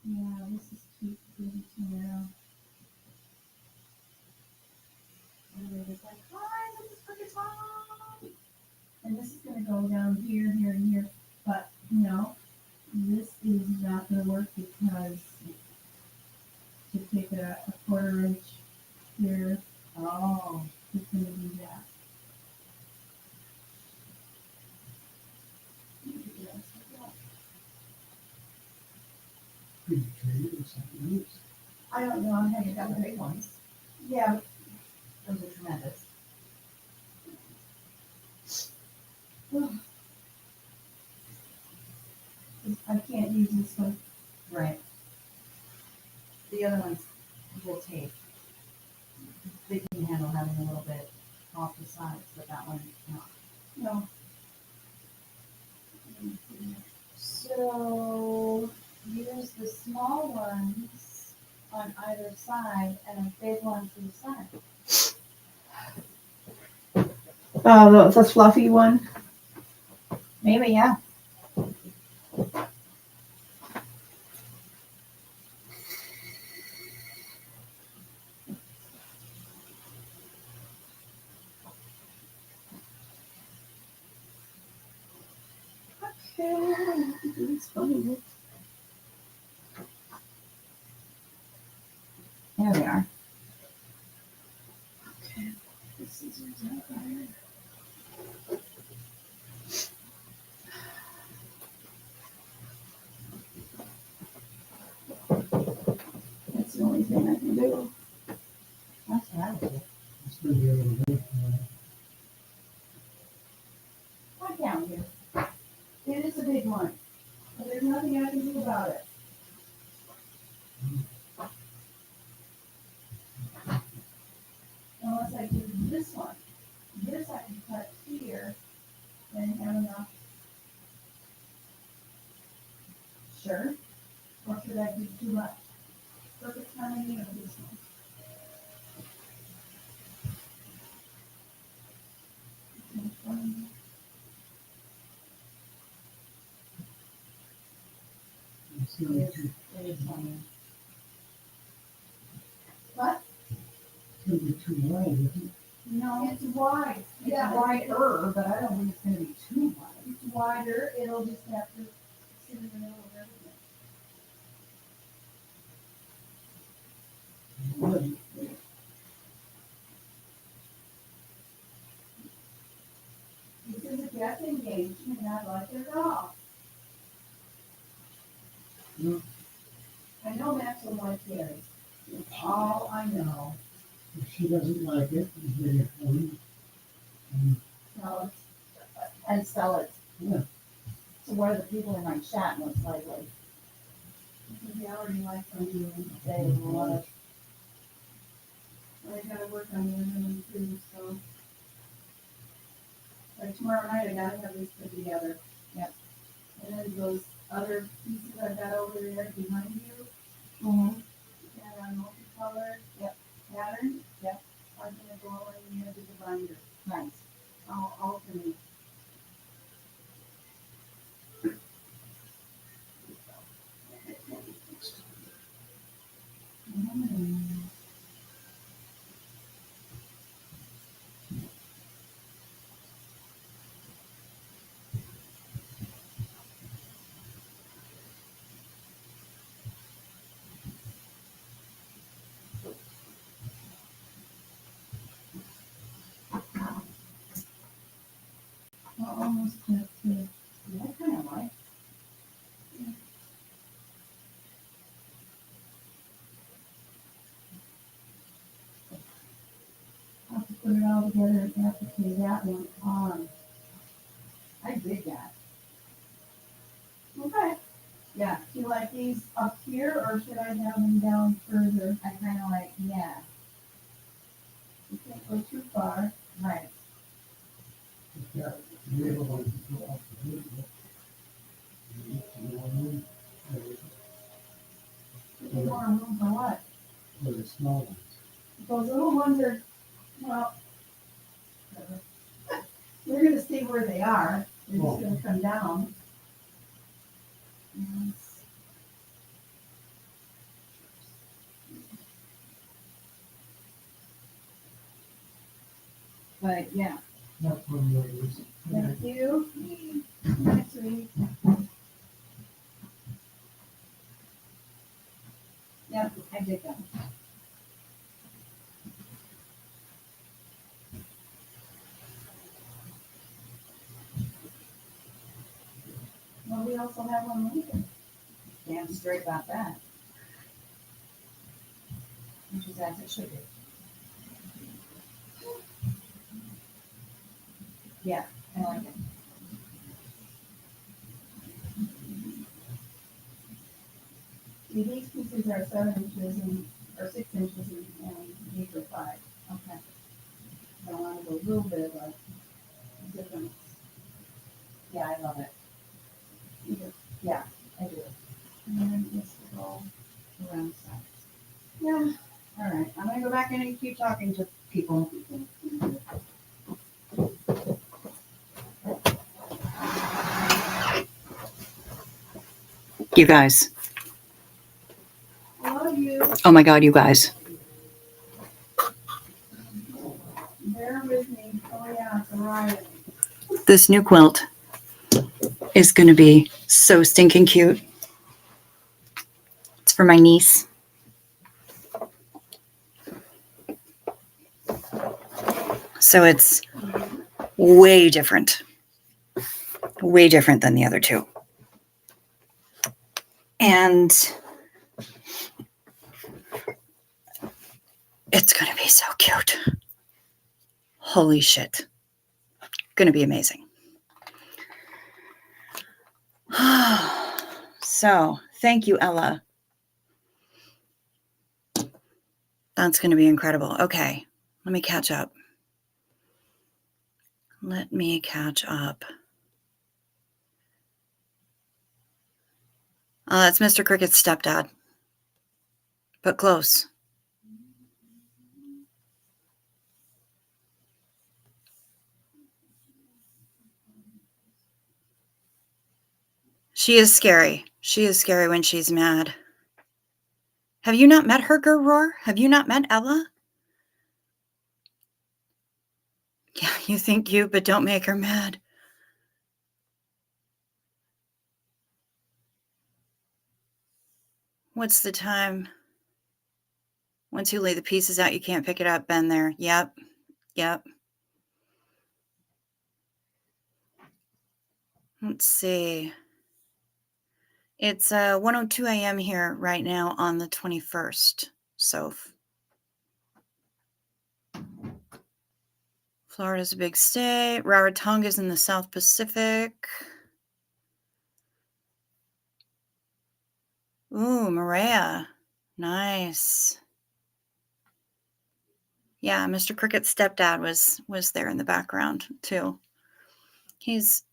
Yeah, this is cute. Tomorrow. Everybody's like, hi, this is Cricket's mom. And this is going to go down here, here, and here. But, no, this is not going to work because to take a quarter inch here, oh, it's going to do that. I don't know, I haven't got the big ones. Yeah, those are tremendous. I can't use this one. Right. The other ones will take. They can handle having a little bit off the sides, but that one, no. No. So use the small ones on either side and a big one to the side. Oh, the fluffy one? Maybe, yeah. Okay, it's funny. There we are. Okay, the scissors out there. That's the only thing I can do. That's what I would do. It's gonna be a little bit. Right down here. It is a big one, but there's nothing I can do about it. Unless I do this one. This I can cut here and have enough. Sure. Or should I do too much? Perfect timing of this one. What? It's gonna be too wide, isn't it? No, it's wide. It's wider, but I don't think it's gonna be too wide. It's wider, it'll just have to sit in the middle of everything. This is a guessing game, she may not like it at all. No. I know Max will like theirs. That's all I know. If she doesn't like it, you get it for me. Sell it. And sell it. Yeah. So what are the people in my chat most likely? Because they already like something and they love it. I gotta work on the other one too, so. Like tomorrow night, I gotta have this put together. Yep. And then those other pieces I've got over there behind you. Mm-hmm. And on multicolor. Yep. Pattern. Yep. I'm gonna go in the edge of the binder. Nice. I'll alternate. Mm-hmm. those cute too. Yeah, I kind of like. I'll have to put it all together and have to pay that one on. I did that. Okay. Yeah. Do you like these up here or should I have them down further? I kind of like, yeah. You can't go too far. Right. Yeah, the other ones go up the hill, You want room for what? for the small ones. Those little ones are, well, they're gonna stay where they are. They're just gonna come down. Yes. But yeah, That's one of those. thank you. Next week. Yep, I did that. Well, we also have one later. Damn straight about that. Which is as it should be. Yeah, I like it. See, these pieces are 7 inches or 6 inches and these are 5. Okay. I want to go a little bit of a difference. Yeah, I love it. Yeah, I do. And then this will go around the sides. Yeah, all right. I'm gonna go back in and keep talking to people. You guys. I love you. Oh my God, you guys. Bear with me. Oh yeah, it's a riot. This new quilt is going to be so stinking cute. It's for my niece. So it's way different than the other two. And it's going to be so cute. Holy shit. Going to be amazing. So, thank you, Ella. That's going to be incredible. Okay, let me catch up. Oh, that's Mr. Cricket's stepdad. But close. She is scary. She is scary when she's mad. Have you not met her, Gerroar? Have you not met Ella? Yeah, you think cute, but don't make her mad. What's the time? Once you lay the pieces out, you can't pick it up. Been there. Yep. Let's see. It's 1:02 a.m. here right now on the 21st. So Florida's a big state. Rarotonga's in the South Pacific. Ooh, Maria. Nice. Yeah, Mr. Cricket's stepdad was there in the background too. He's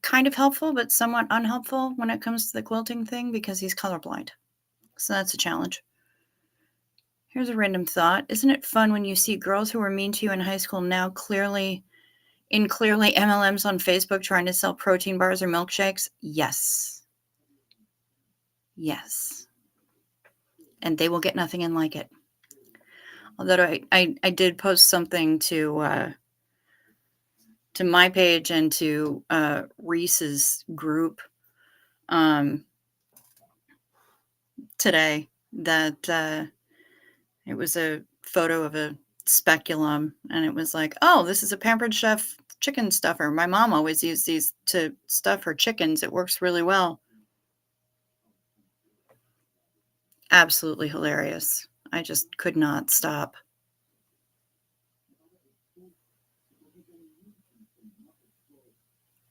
kind of helpful, but somewhat unhelpful when it comes to the quilting thing because he's colorblind. So that's a challenge. Here's a random thought. Isn't it fun when you see girls who were mean to you in high school now clearly MLMs on Facebook trying to sell protein bars or milkshakes? Yes. And they will get nothing in like it. Although I did post something to my page and to Reese's group today that it was a photo of a speculum and it was like, oh, this is a Pampered Chef chicken stuffer. My mom always used these to stuff her chickens. It works really well. Absolutely hilarious. I just could not stop.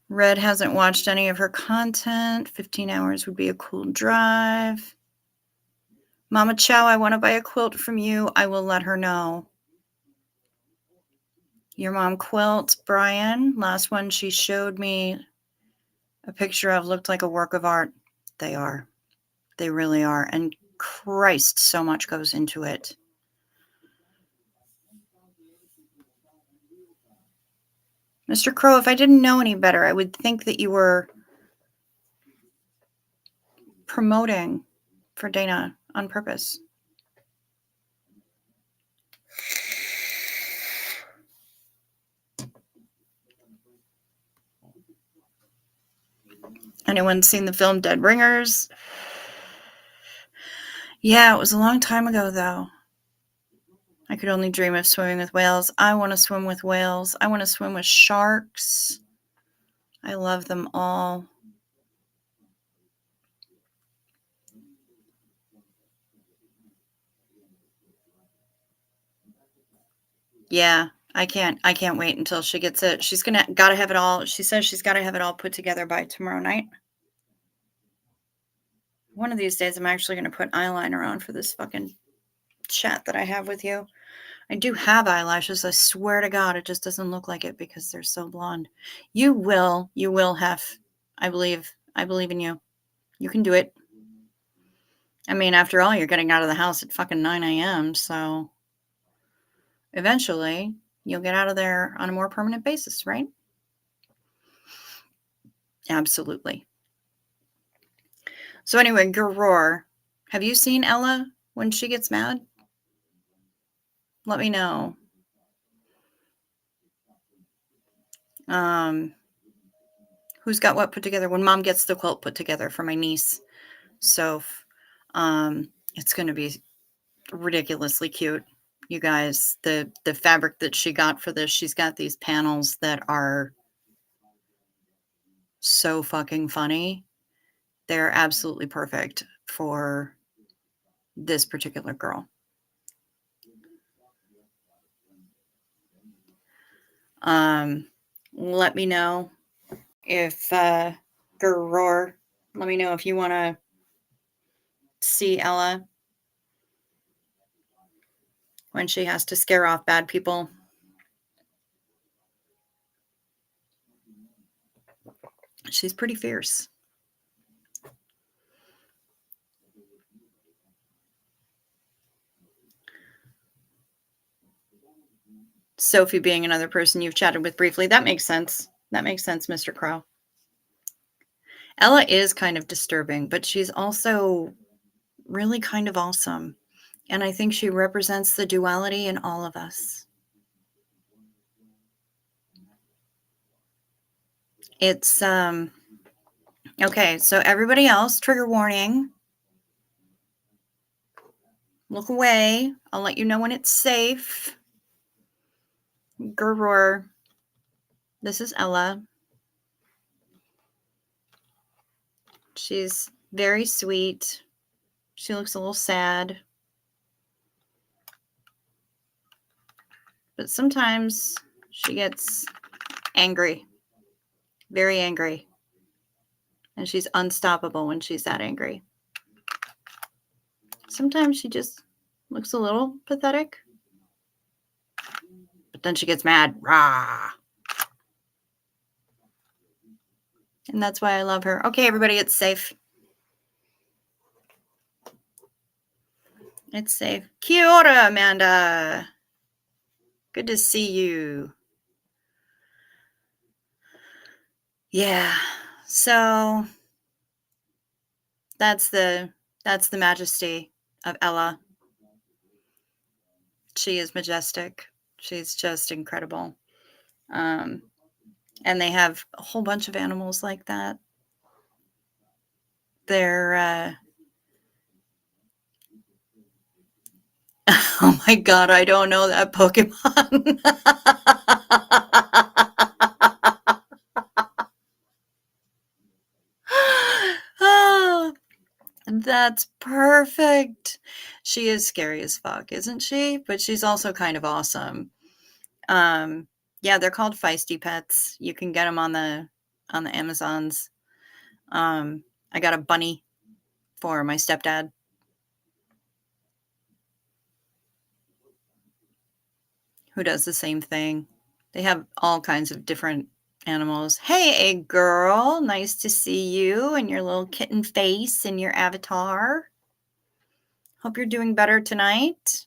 Red hasn't watched any of her content. 15 hours would be a cool drive. Mama Chow, I want to buy a quilt from you. I will let her know. Your mom quilts, Brian. Last one she showed me a picture of looked like a work of art. They are. They really are. And Christ, so much goes into it. Mr. Crow, if I didn't know any better, I would think that you were promoting for Dana on purpose. Anyone seen the film Dead Ringers? Yeah, it was a long time ago, though. I could only dream of swimming with whales. I want to swim with whales. I want to swim with sharks. I love them all. Yeah, I can't wait until she gets it. She's gotta have it all. She says she's gotta have it all put together by tomorrow night. One of these days, I'm actually gonna put eyeliner on for this fucking chat that I have with you. I do have eyelashes. I swear to God, it just doesn't look like it because they're so blonde. You will have. I believe in you. You can do it. I mean, after all, you're getting out of the house at fucking 9 a.m. So eventually you'll get out of there on a more permanent basis, right? Absolutely. So anyway, Garor, have you seen Ella when she gets mad? Let me know. Who's got what put together? When Mom gets the quilt put together for my niece, Soph, it's going to be ridiculously cute. You guys, the fabric that she got for this, she's got these panels that are so fucking funny. They're absolutely perfect for this particular girl. Let me know if Garor, let me know if you want to see Ella when she has to scare off bad people. She's pretty fierce. Sophie being another person you've chatted with briefly. That makes sense. That makes sense, Mr. Crow. Ella is kind of disturbing, but she's also really kind of awesome. And I think she represents the duality in all of us. It's, okay, so everybody else, trigger warning. Look away. I'll let you know when it's safe. Garor. This is Ella. She's very sweet. She looks a little sad. But sometimes she gets angry. Very angry. And she's unstoppable when she's that angry. Sometimes she just looks a little pathetic. But then she gets mad. Rah! And that's why I love her. Okay, everybody, it's safe. It's safe. Kia ora, Amanda. Good to see you. Yeah. So that's the majesty of Ella. She is majestic. She's just incredible. And they have a whole bunch of animals like that. They're oh my God, I don't know that Pokemon. That's perfect. She is scary as fuck, isn't she? But she's also kind of awesome. Yeah, they're called feisty pets. You can get them on the Amazons. I got a bunny for my stepdad. Who does the same thing. They have all kinds of different animals. Hey, egg girl. Nice to see you and your little kitten face and your avatar. Hope you're doing better tonight.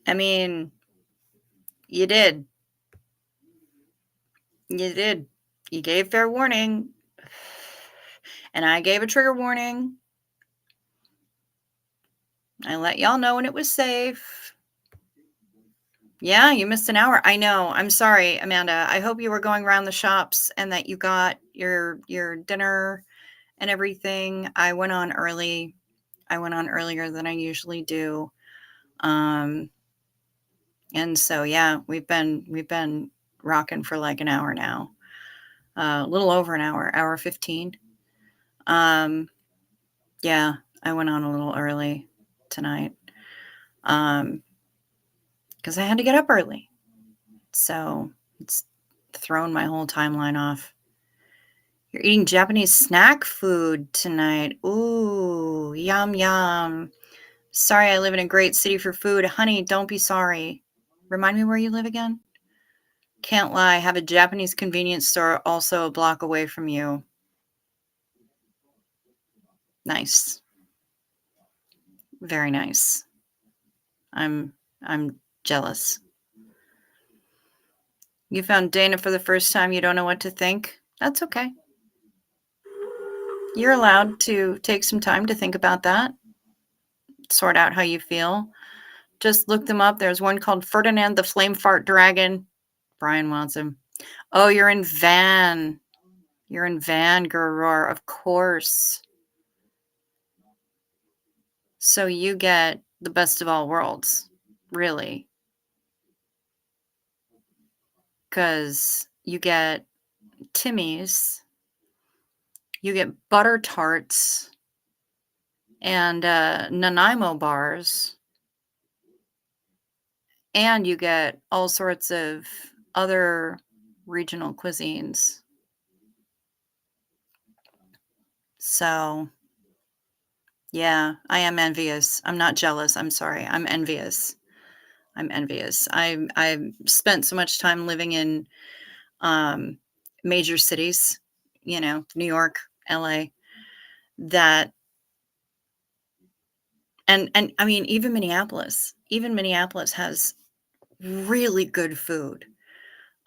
I mean, you did. You did. You gave fair warning. And I gave a trigger warning. I let y'all know when it was safe. Yeah, you missed an hour. I know. I'm sorry, Amanda. I hope you were going around the shops and that you got your dinner and everything. I went on early. I went on earlier than I usually do. And so yeah, we've been rocking for like an hour now. A little over an hour 15. Yeah, I went on a little early tonight. Because I had to get up early. So it's thrown my whole timeline off. You're eating Japanese snack food tonight. Ooh, yum, yum. Sorry, I live in a great city for food. Honey, don't be sorry. Remind me where you live again? Can't lie. Have a Japanese convenience store also a block away from you. Nice. Very nice. I'm jealous. You found Dana for the first time. You don't know what to think. That's okay. You're allowed to take some time to think about that. Sort out how you feel. Just look them up. There's one called Ferdinand the Flame Fart Dragon. Brian wants him. Oh, you're in Van. You're in Van, Gurur, of course. So you get the best of all worlds, really. Because you get Timmy's, you get butter tarts, and Nanaimo bars, and you get all sorts of other regional cuisines. So, yeah, I am envious. I'm not jealous. I'm sorry. I'm envious. I'm envious. I spent so much time living in major cities, New York, LA, that and I mean even Minneapolis. Even Minneapolis has really good food.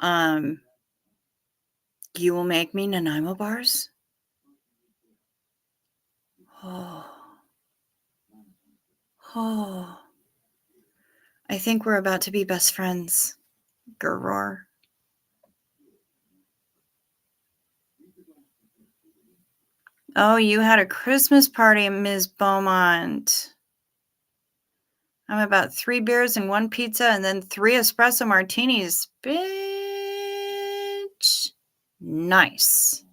You will make me Nanaimo bars? Oh. Oh. I think we're about to be best friends, Gurur. Oh, you had a Christmas party, Ms. Beaumont. I'm about 3 beers and 1 pizza and then 3 espresso martinis. Bitch. Nice.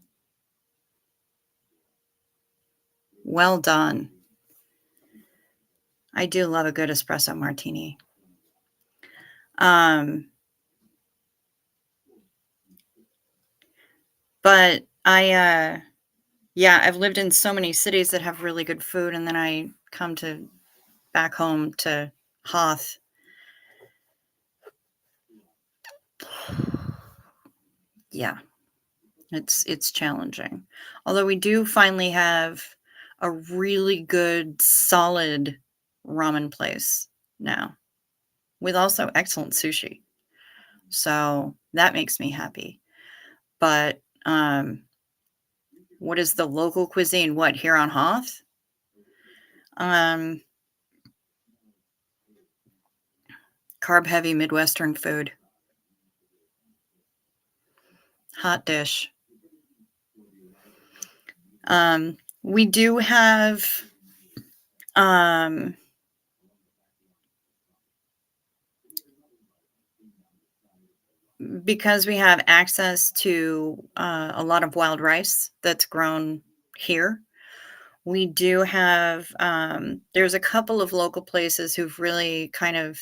Well done. I do love a good espresso martini. But I've lived in so many cities that have really good food, and then I come back home to Hoth. Yeah, it's challenging. Although we do finally have a really good, solid ramen place now, with also excellent sushi. So that makes me happy. But what is the local cuisine? What, here on Hoth? Carb-heavy Midwestern food. Hot dish. We do have because we have access to a lot of wild rice that's grown here, we do have, there's a couple of local places who've really kind of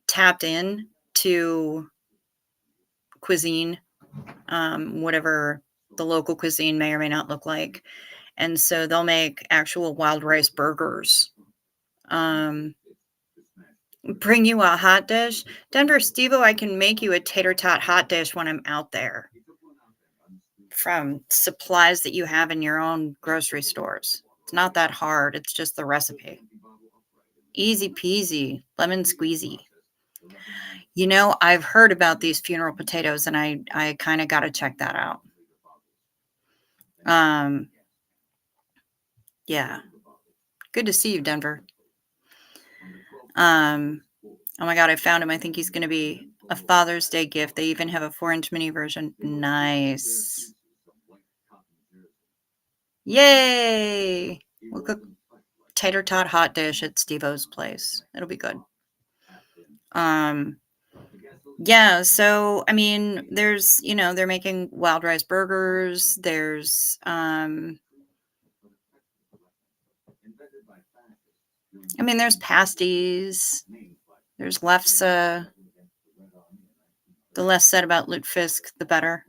tapped in to cuisine, whatever the local cuisine may or may not look like. And so they'll make actual wild rice burgers. Um, bring you a hot dish. Denver Stevo, I can make you a tater tot hot dish when I'm out there from supplies that you have in your own grocery stores. It's not that hard. It's just the recipe. Easy peasy, lemon squeezy. You know, I've heard about these funeral potatoes and I kind of got to check that out. Um, yeah. Good to see you, Denver. Oh my God, I found him. I think he's going to be a Father's Day gift. They even have a 4-inch mini version. Nice. Yay! We'll cook tater tot hot dish at Steve-O's place. It'll be good. Yeah, so I mean, there's, they're making wild rice burgers. There's there's pasties. There's lefse. The less said about lutefisk, the better.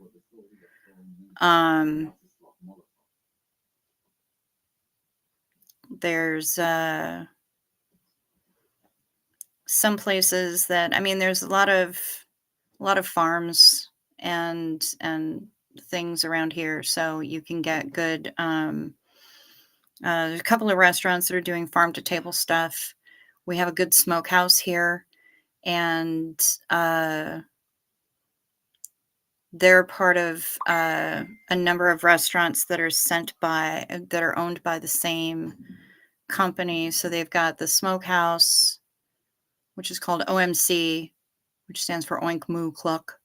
There's some places that there's a lot of farms and things around here, so you can get good. There's a couple of restaurants that are doing farm to table stuff. We have a good smokehouse here, and they're part of a number of restaurants that are owned by the same company. So they've got the smokehouse, which is called OMC, which stands for Oink Moo Cluck,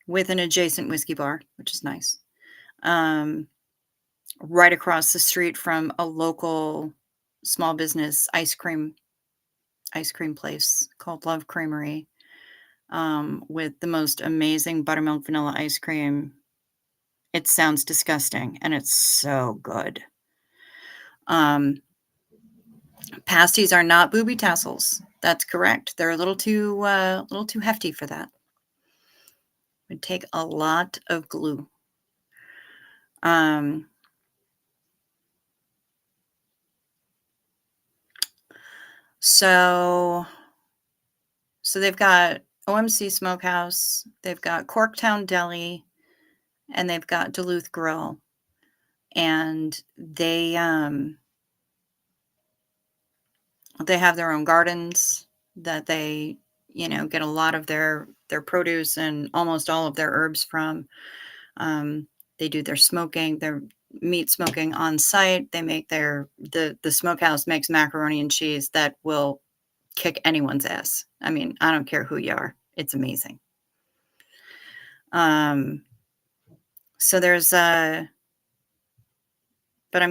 with an adjacent whiskey bar, which is nice. Right across the street from a local small business ice cream place called Love Creamery, with the most amazing buttermilk vanilla ice cream. It sounds disgusting, and it's so good. Pasties are not booby tassels. That's correct. They're a little too hefty for that. Would take a lot of glue. So they've got OMC Smokehouse, they've got Corktown Deli, and they've got Duluth Grill. And they have their own gardens that they, get a lot of their produce and almost all of their herbs from. They do their smoking, their meat smoking on site. They make the smokehouse makes macaroni and cheese that will kick anyone's ass. I don't care who you are. It's amazing. So there's but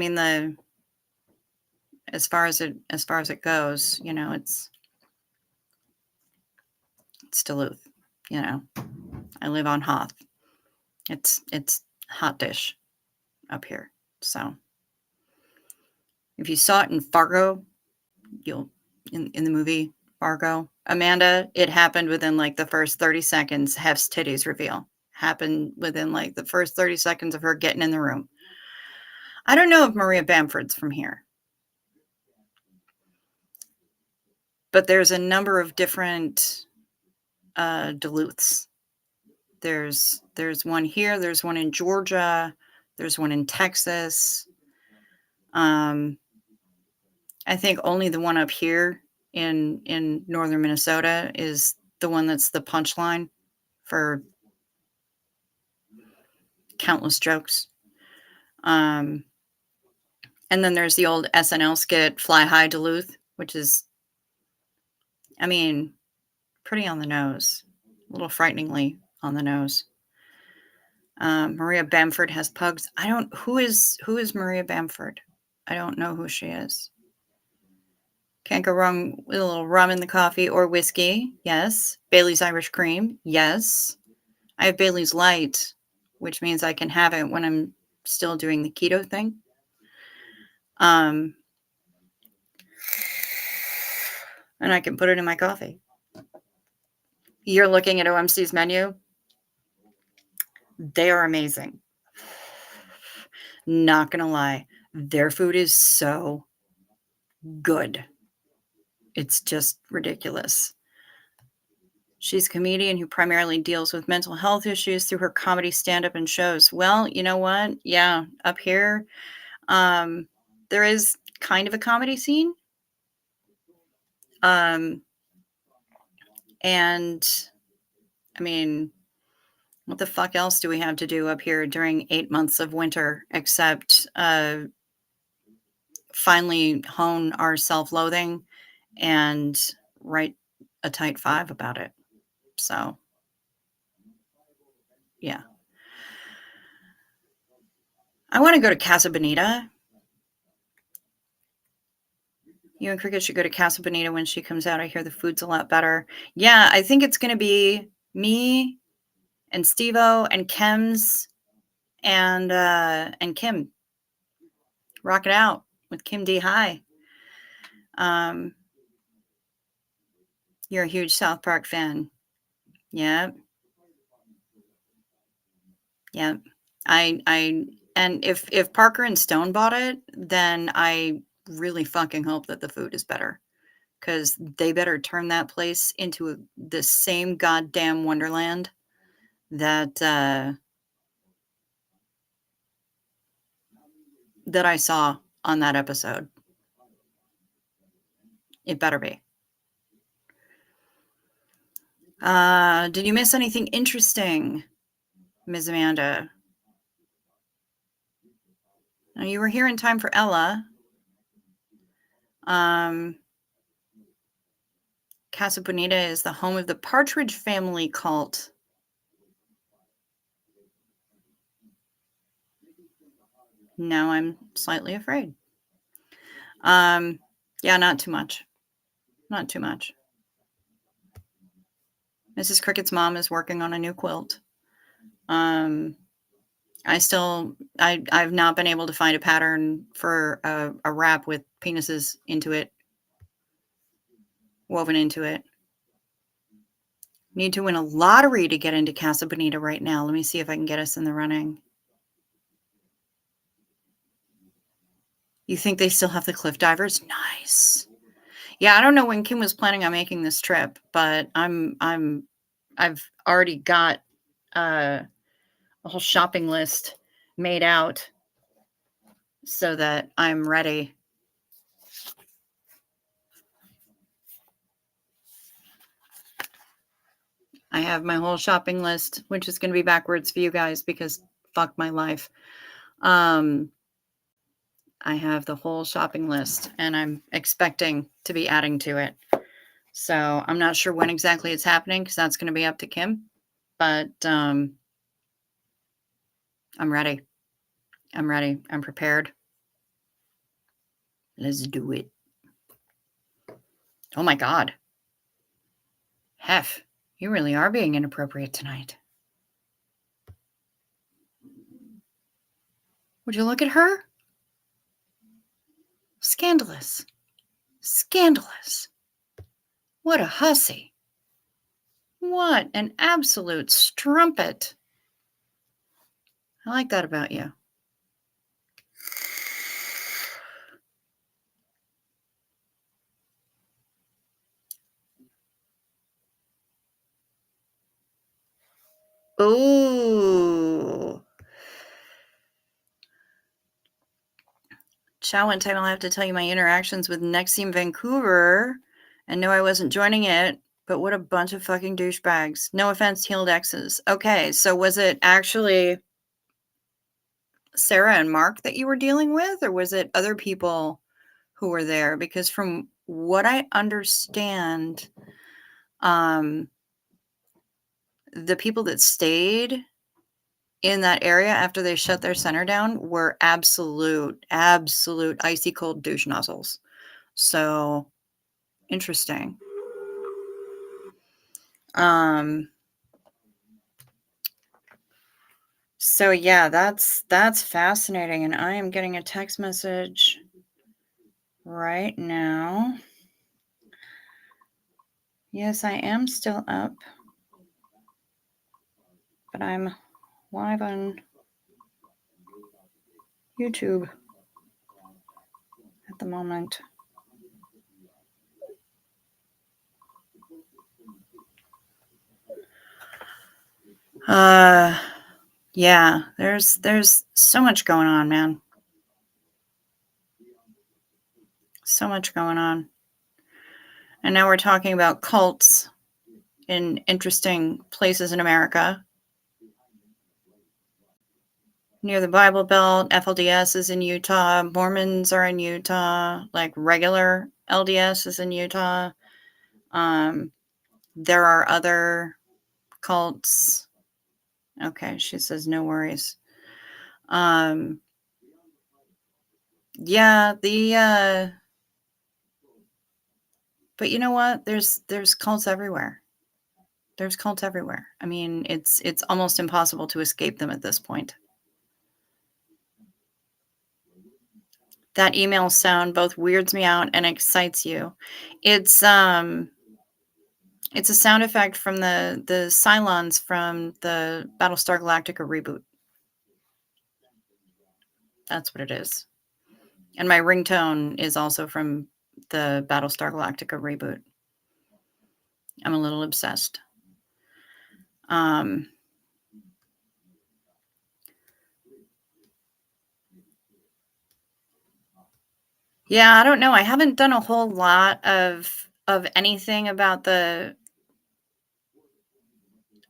as far as it goes, it's Duluth. I live on Hoth. It's hot dish up here. So if you saw it in Fargo, you'll in the movie Fargo, Amanda, it happened within like the first 30 seconds. Hef's titties reveal happened within like the first 30 seconds of her getting in the room. I don't know if Maria Bamford's from here, but there's a number of different Duluths. There's one here. There's one in Georgia. There's one in Texas. I think only the one up here in northern Minnesota is the one that's the punchline for countless jokes. And then there's the old SNL skit Fly High Duluth, which is, pretty on the nose, a little frighteningly on the nose. Maria Bamford has pugs. Who is Maria Bamford? I don't know who she is. Can't go wrong with a little rum in the coffee or whiskey. Yes. Bailey's Irish Cream. Yes. I have Bailey's Light, which means I can have it when I'm still doing the keto thing. And I can put it in my coffee. You're looking at OMC's menu. They are amazing. Not gonna lie. Their food is so good. It's just ridiculous. She's a comedian who primarily deals with mental health issues through her comedy, stand-up, and shows. Well, you know what? Yeah, up here, there is kind of a comedy scene. And I mean, what the fuck else do we have to do up here during 8 months of winter except finally hone our self-loathing and write a tight 5 about it. So, yeah. I want to go to Casa Bonita. You and Cricket should go to Casa Bonita when she comes out. I hear the food's a lot better. Yeah, I think it's going to be me and Steve-O and Kems and Kim. Rock it out with Kim D. High. You're a huge South Park fan. Yeah. Yeah. And if Parker and Stone bought it, then I really fucking hope that the food is better. Because they better turn that place into the same goddamn wonderland that that I saw on that episode. It better be. Did you miss anything interesting, Ms. Amanda? Now, you were here in time for Ella. Casa Bonita is the home of the Partridge Family cult. Now I'm slightly afraid. Yeah, not too much. Not too much. Mrs. Cricket's mom is working on a new quilt. I've not been able to find a pattern for a wrap with penises into it, woven into it. Need to win a lottery to get into Casa Bonita right now. Let me see if I can get us in the running. You think they still have the cliff divers? Nice. Yeah, I don't know when Kim was planning on making this trip, but I've already got a whole shopping list made out so that I'm ready. I have my whole shopping list, which is going to be backwards for you guys because fuck my life. I have the whole shopping list and I'm expecting to be adding to it. So I'm not sure when exactly it's happening because that's going to be up to Kim. But I'm ready. I'm ready. I'm prepared. Let's do it. Oh my God. Hef, you really are being inappropriate tonight. Would you look at her? Scandalous. Scandalous. What a hussy. What an absolute strumpet. I like that about you. Ooh. Chow one time I'll have to tell you my interactions with Nexium Vancouver. And no, I wasn't joining it, but what a bunch of fucking douchebags. No offense, healed exes. Okay, so was it actually Sarah and Mark that you were dealing with, or was it other people who were there? Because from what I understand, the people that stayed in that area after they shut their center down were absolute icy cold douche nozzles. So Interesting. So yeah, that's fascinating, and I am getting a text message right now. Yes, I am still up, but I'm live on YouTube at the moment. Yeah, there's so much going on, man. So much going on. And now we're talking about cults in interesting places in America. Near the Bible Belt, FLDS is in Utah, Mormons are in Utah, like regular LDS is in Utah. There are other cults. Okay, she says no worries. Yeah, but you know what? There's cults everywhere. There's cults everywhere. I mean, it's almost impossible to escape them at this point. That email sound both weirds me out and excites you. It's a sound effect from the Cylons from the Battlestar Galactica reboot. That's what it is. And my ringtone is also from the Battlestar Galactica reboot. I'm a little obsessed. Yeah, I don't know. I haven't done a whole lot of anything about the.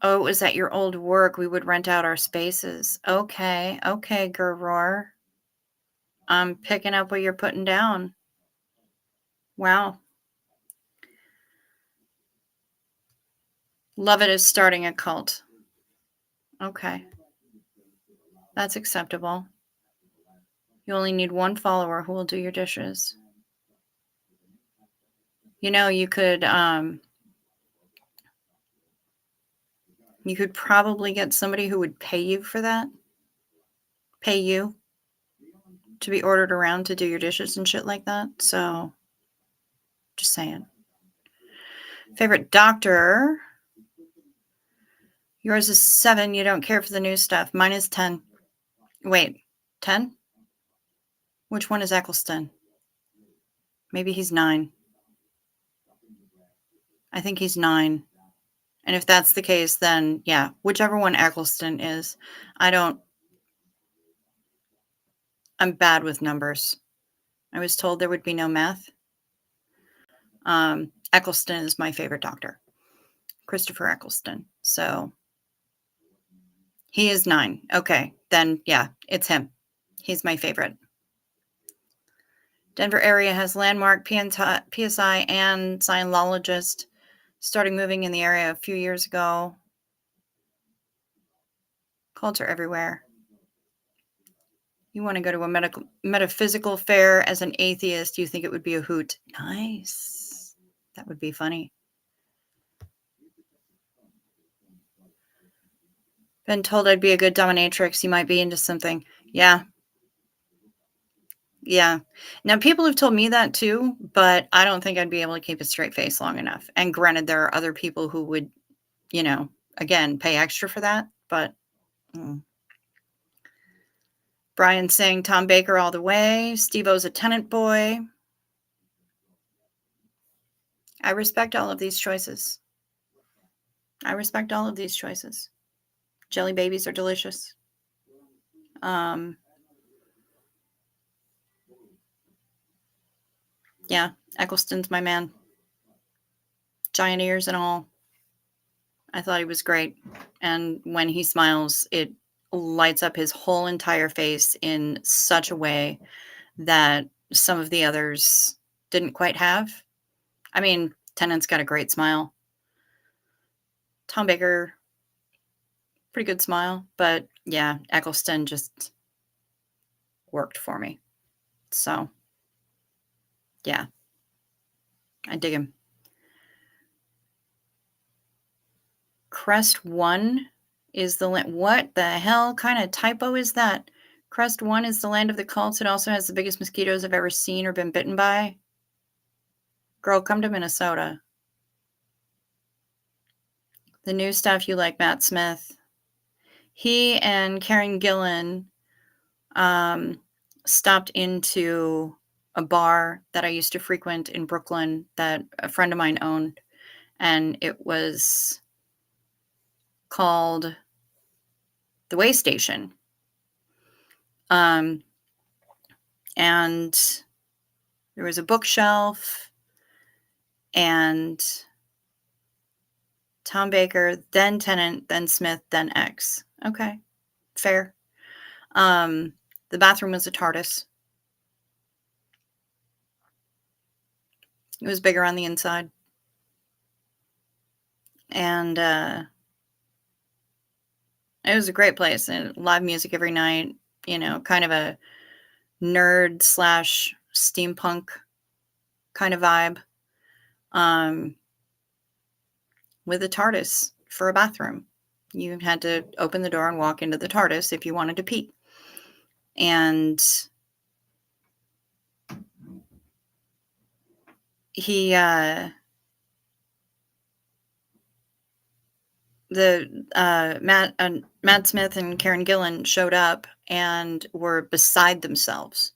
Oh, it was at your old work. We would rent out our spaces. Okay, Gurroar. I'm picking up what you're putting down. Wow. Love it is starting a cult. Okay. That's acceptable. You only need one follower who will do your dishes. You know, you could probably get somebody who would pay you for that. Pay you to be ordered around to do your dishes and shit like that. So, just saying. Favorite doctor? Yours is 7. You don't care for the new stuff. Mine is 10. Wait, 10? Which one is Eccleston? Maybe he's 9. I think he's 9. And if that's the case, then yeah, whichever one Eccleston is. I'm bad with numbers. I was told there would be no math. Eccleston is my favorite doctor. Christopher Eccleston. So he is 9. Okay, then yeah, it's him. He's my favorite. Denver area has landmark PSI and Scientologist. Started moving in the area a few years ago. Cults are everywhere. You want to go to a metaphysical fair as an atheist, you think it would be a hoot. Nice. That would be funny. Been told I'd be a good dominatrix. You might be into something. Yeah. Yeah. Now, people have told me that too, but I don't think I'd be able to keep a straight face long enough. And granted, there are other people who would, again, pay extra for that. But Brian saying Tom Baker all the way. Steve-O's a tenant boy. I respect all of these choices. Jelly babies are delicious. Yeah, Eccleston's my man. Giant ears and all. I thought he was great. And when he smiles, it lights up his whole entire face in such a way that some of the others didn't quite have. I mean, Tennant's got a great smile. Tom Baker, pretty good smile. But yeah, Eccleston just worked for me. So, yeah. I dig him. Crest 1 is the land. What the hell kind of typo is that? Crest 1 is the land of the cults. It also has the biggest mosquitoes I've ever seen or been bitten by. Girl, come to Minnesota. The new stuff you like, Matt Smith. He and Karen Gillan stopped into a bar that I used to frequent in Brooklyn that a friend of mine owned. And it was called the Way Station. And there was a bookshelf and Tom Baker, then Tennant, then Smith, then X. Okay, fair. The bathroom was a TARDIS. It was bigger on the inside. And it was a great place. And live music every night, you know, kind of a nerd / steampunk kind of vibe. With a TARDIS for a bathroom. You had to open the door and walk into the TARDIS if you wanted to pee. And he, Matt Smith and Karen Gillan showed up and were beside themselves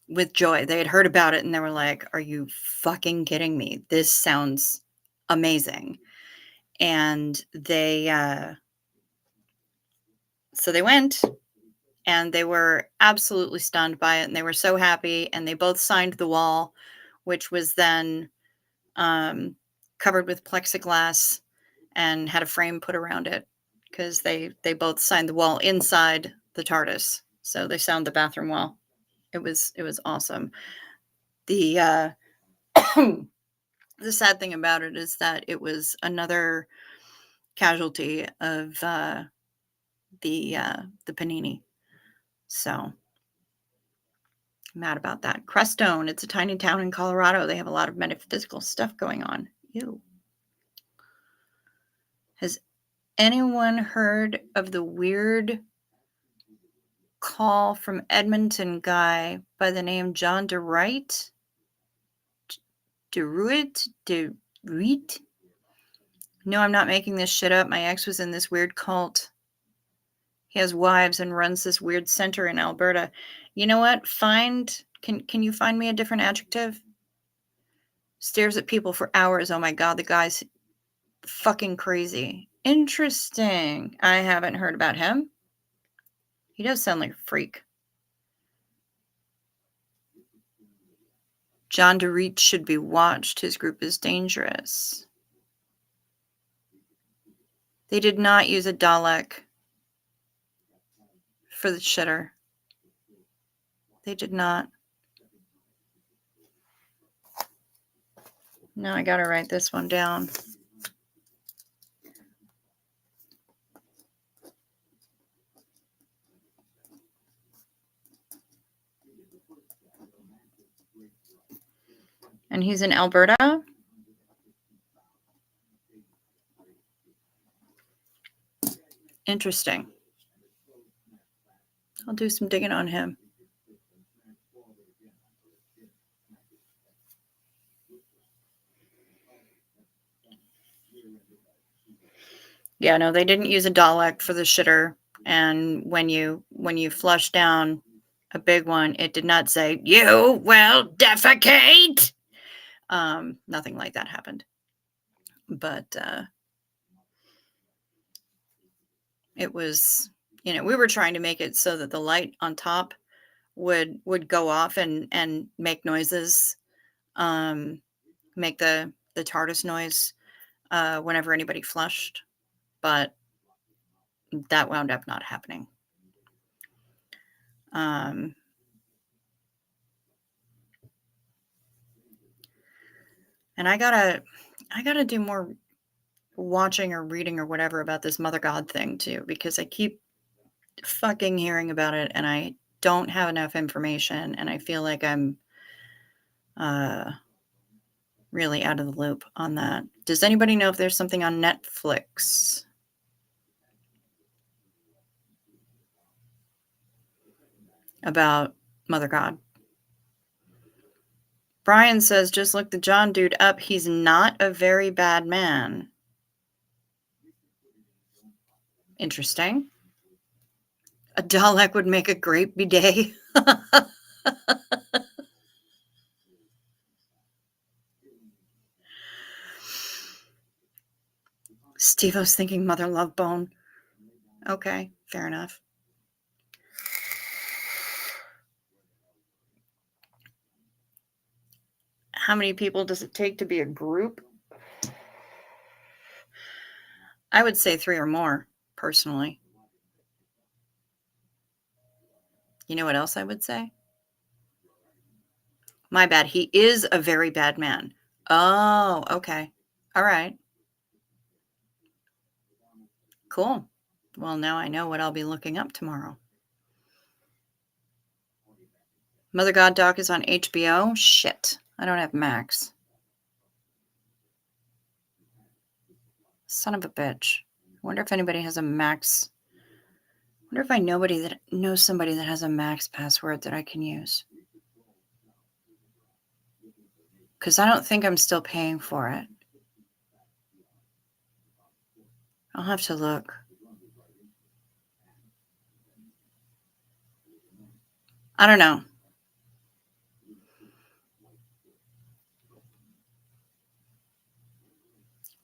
with joy. They had heard about it and they were like, "Are you fucking kidding me? This sounds amazing." And they, so they went. And they were absolutely stunned by it. And they were so happy. And they both signed the wall, which was then covered with plexiglass and had a frame put around it because they both signed the wall inside the TARDIS. So they signed the bathroom wall. It was awesome. The the sad thing about it is that it was another casualty of the panini. So mad about that. Crestone, it's a tiny town in Colorado. They have a lot of metaphysical stuff going on. Ew. Has anyone heard of the weird call from Edmonton guy by the name John DeRuit? DeRuit? No, I'm not making this shit up. My ex was in this weird cult. He has wives and runs this weird center in Alberta. You know what? Can you find me a different adjective? Stares at people for hours. Oh my God, the guy's fucking crazy. Interesting. I haven't heard about him. He does sound like a freak. John DeReach should be watched. His group is dangerous. They did not use a Dalek for the shitter. They did not. Now I gotta write this one down. And he's in Alberta? Interesting. I'll do some digging on him. Yeah, no, they didn't use a Dalek for the shitter. And when you flush down a big one, it did not say, "You will defecate." Nothing like that happened. But it was, we were trying to make it so that the light on top would go off and make noises, make the TARDIS noise whenever anybody flushed. But that wound up not happening. And I gotta do more watching or reading or whatever about this Mother God thing too, because I keep fucking hearing about it and I don't have enough information and I feel like I'm really out of the loop on that. Does anybody know if there's something on Netflix about Mother God? Brian says, just look the John dude up. He's not a very bad man. Interesting. A Dalek would make a great bidet. Steve-O's thinking Mother Love Bone. Okay, fair enough. How many people does it take to be a group? I would say 3 or more, personally. You know what else I would say? My bad. He is a very bad man. Oh, okay. All right. Cool. Well, now I know what I'll be looking up tomorrow. Mother God Doc is on HBO? Shit. I don't have Max. Son of a bitch. I wonder if anybody has a Max. I wonder if I knows somebody that has a Max password that I can use. Because I don't think I'm still paying for it. I'll have to look. I don't know.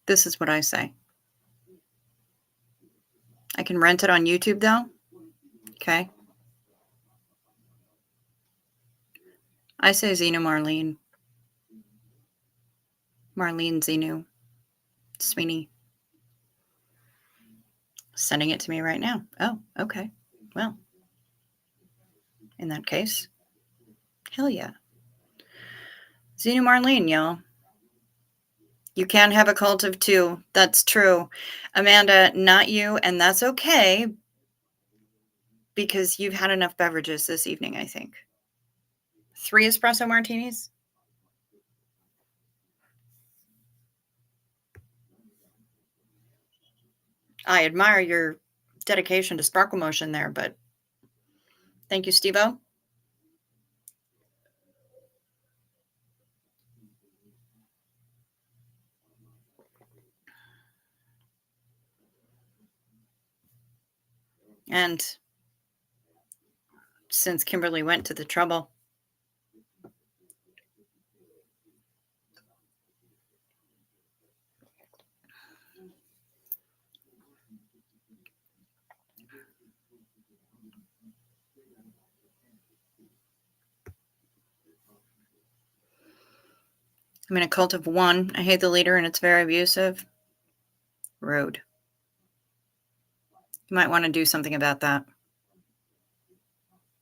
This is what I say. I can rent it on YouTube, though. Okay. I say Xenu Marlene. Marlene Xenu. Sweeney. Sending it to me right now. Oh, okay. Well, in that case, hell yeah. Xenu Marlene, y'all. You can have a cult of 2. That's true. Amanda, not you, and that's okay because you've had enough beverages this evening, I think. 3 espresso martinis? I admire your dedication to sparkle motion there, but thank you, Steve-O. And since Kimberly went to the trouble, I'm in a cult of 1. I hate the leader and it's very abusive. Rude. You might want to do something about that.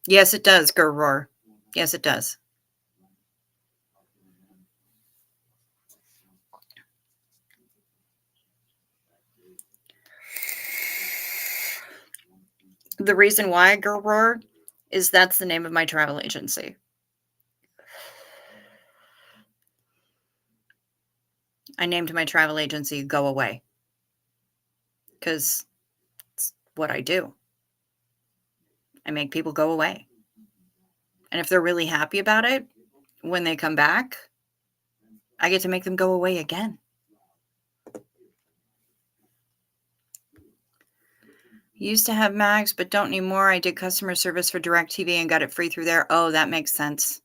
Yes, it does, Gurroar. Yes, it does. The reason why Gurroar is that's the name of my travel agency. I named my travel agency Go Away because it's what I do. I make people go away. And if they're really happy about it, when they come back, I get to make them go away again. Used to have Max, but don't anymore. I did customer service for DirecTV and got it free through there. Oh, that makes sense.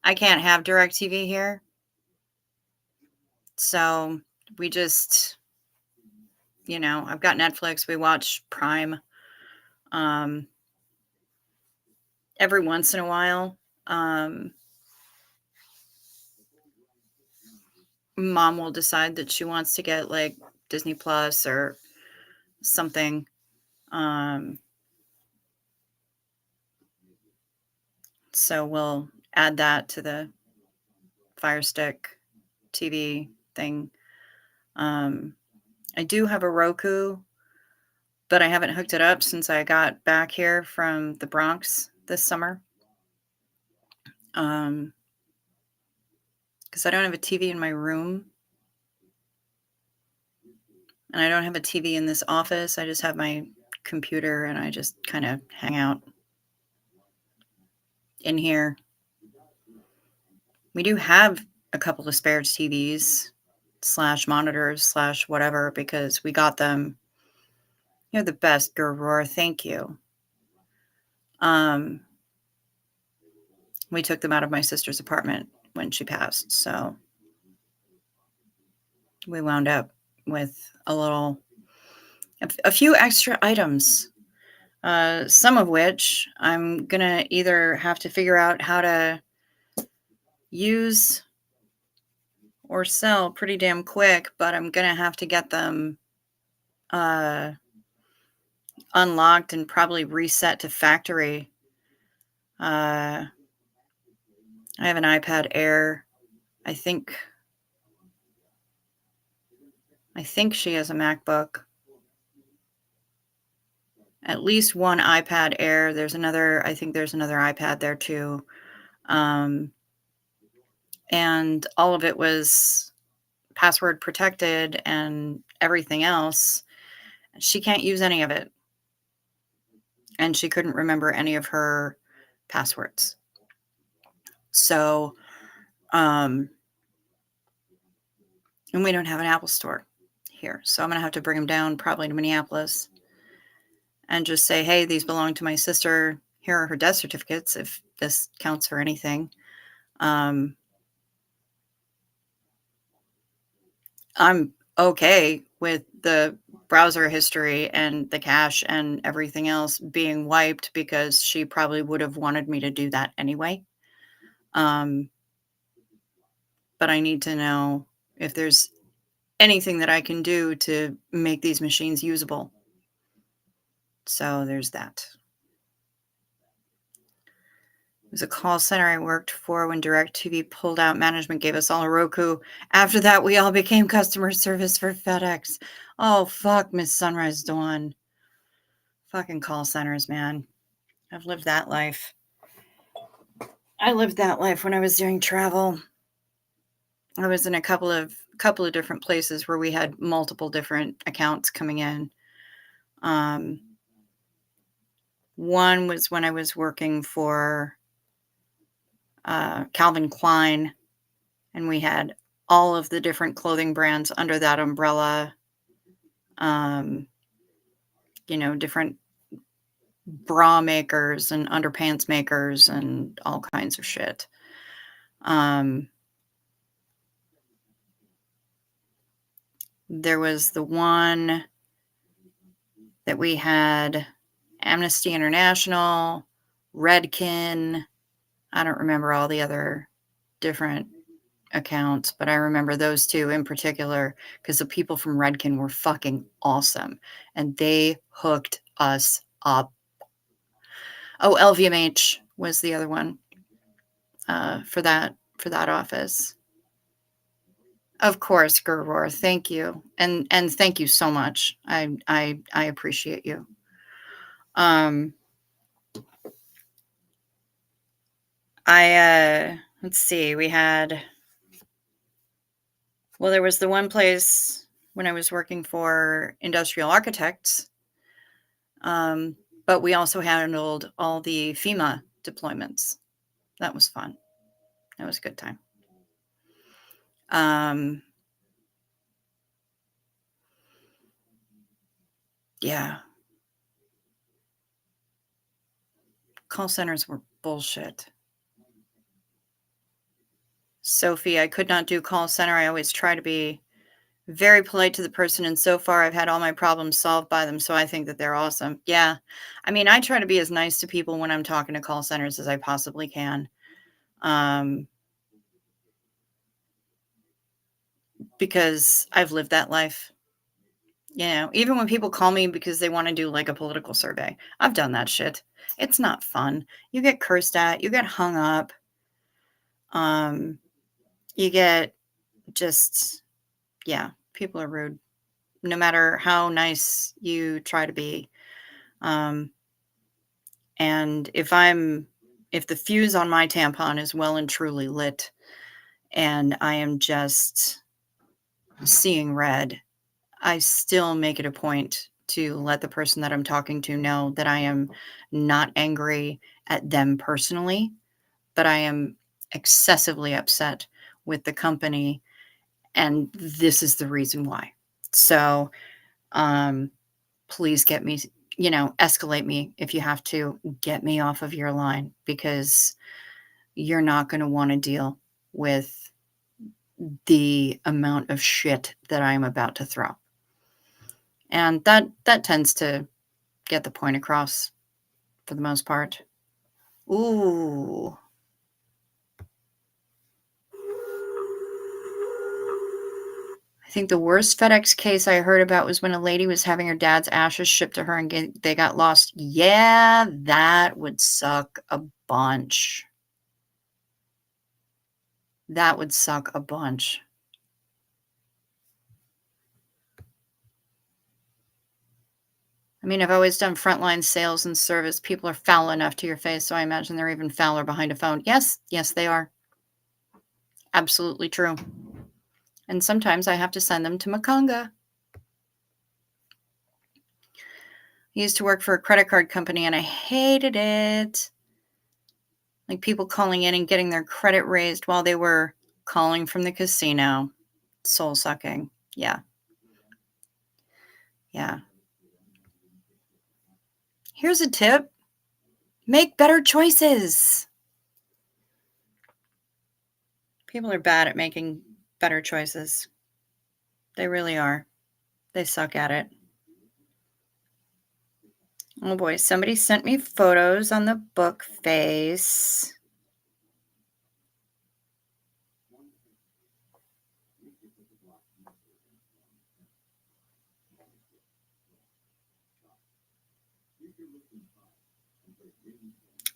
I can't have DirecTV here. So we just, I've got Netflix. We watch Prime every once in a while. Mom will decide that she wants to get like Disney Plus or something. So we'll add that to the Fire Stick TV thing. I do have a Roku, but I haven't hooked it up since I got back here from the Bronx this summer. because I don't have a TV in my room. And I don't have a TV in this office. I just have my computer and I just kind of hang out in here. We do have a couple of spare TVs / monitors / whatever because we got them. You're the best, Gerroor. Thank you. We took them out of my sister's apartment when she passed, so we wound up with a few extra items, some of which I'm gonna either have to figure out how to use or sell pretty damn quick, but I'm gonna have to get them unlocked and probably reset to factory. I have an iPad Air. I think she has a MacBook. At least one iPad Air. I think there's another iPad there too. And all of it was password protected and everything else. She can't use any of it. And she couldn't remember any of her passwords. So, and we don't have an Apple store here. So I'm going to have to bring them down probably to Minneapolis and just say, hey, these belong to my sister. Here are her death certificates, if this counts for anything. I'm okay with the browser history and the cache and everything else being wiped because she probably would have wanted me to do that anyway. But I need to know if there's anything that I can do to make these machines usable. So there's that. It was a call center I worked for when DirecTV pulled out. Management gave us all a Roku. After that, we all became customer service for FedEx. Oh, fuck, Miss Sunrise Dawn. Fucking call centers, man. I've lived that life. I lived that life when I was doing travel. I was in a couple of different places where we had multiple different accounts coming in. One was when I was working for Calvin Klein, and we had all of the different clothing brands under that umbrella. Different bra makers and underpants makers and all kinds of shit. There was the one that we had Amnesty International, Redken. I don't remember all the other different accounts, but I remember those two in particular because the people from Redken were fucking awesome and they hooked us up. Oh, LVMH was the other one for that office. Of course, Gervor, thank you. And thank you so much. I appreciate you. Let's see, there was the one place when I was working for Industrial Architects, but we also handled all the FEMA deployments. That was fun. That was a good time. Yeah. Call centers were bullshit. Sophie, I could not do call center. I always try to be very polite to the person, and so far I've had all my problems solved by them, so I think that they're awesome. Yeah. I mean, I try to be as nice to people when I'm talking to call centers as I possibly can. Because I've lived that life. Even when people call me because they want to do like a political survey, I've done that shit. It's not fun. You get cursed at, you get hung up. You get people are rude, no matter how nice you try to be. And if the fuse on my tampon is well and truly lit and I am just seeing red, I still make it a point to let the person that I'm talking to know that I am not angry at them personally, but I am excessively upset with the company, and this is the reason why. So, please get me, escalate me if you have to. Get me off of your line because you're not going to want to deal with the amount of shit that I'm about to throw. And that tends to get the point across for the most part. Ooh. I think the worst FedEx case I heard about was when a lady was having her dad's ashes shipped to her and they got lost. Yeah, that would suck a bunch. That would suck a bunch. I mean, I've always done frontline sales and service. People are foul enough to your face, so I imagine they're even fouler behind a phone. Yes, they are. Absolutely true. And sometimes I have to send them to Makanga. I used to work for a credit card company and I hated it. Like people calling in and getting their credit raised while they were calling from the casino. Soul sucking. Yeah. Yeah. Here's a tip. Make better choices. People are bad at making better choices. They really are. They suck at it. Oh boy, somebody sent me photos on the book face.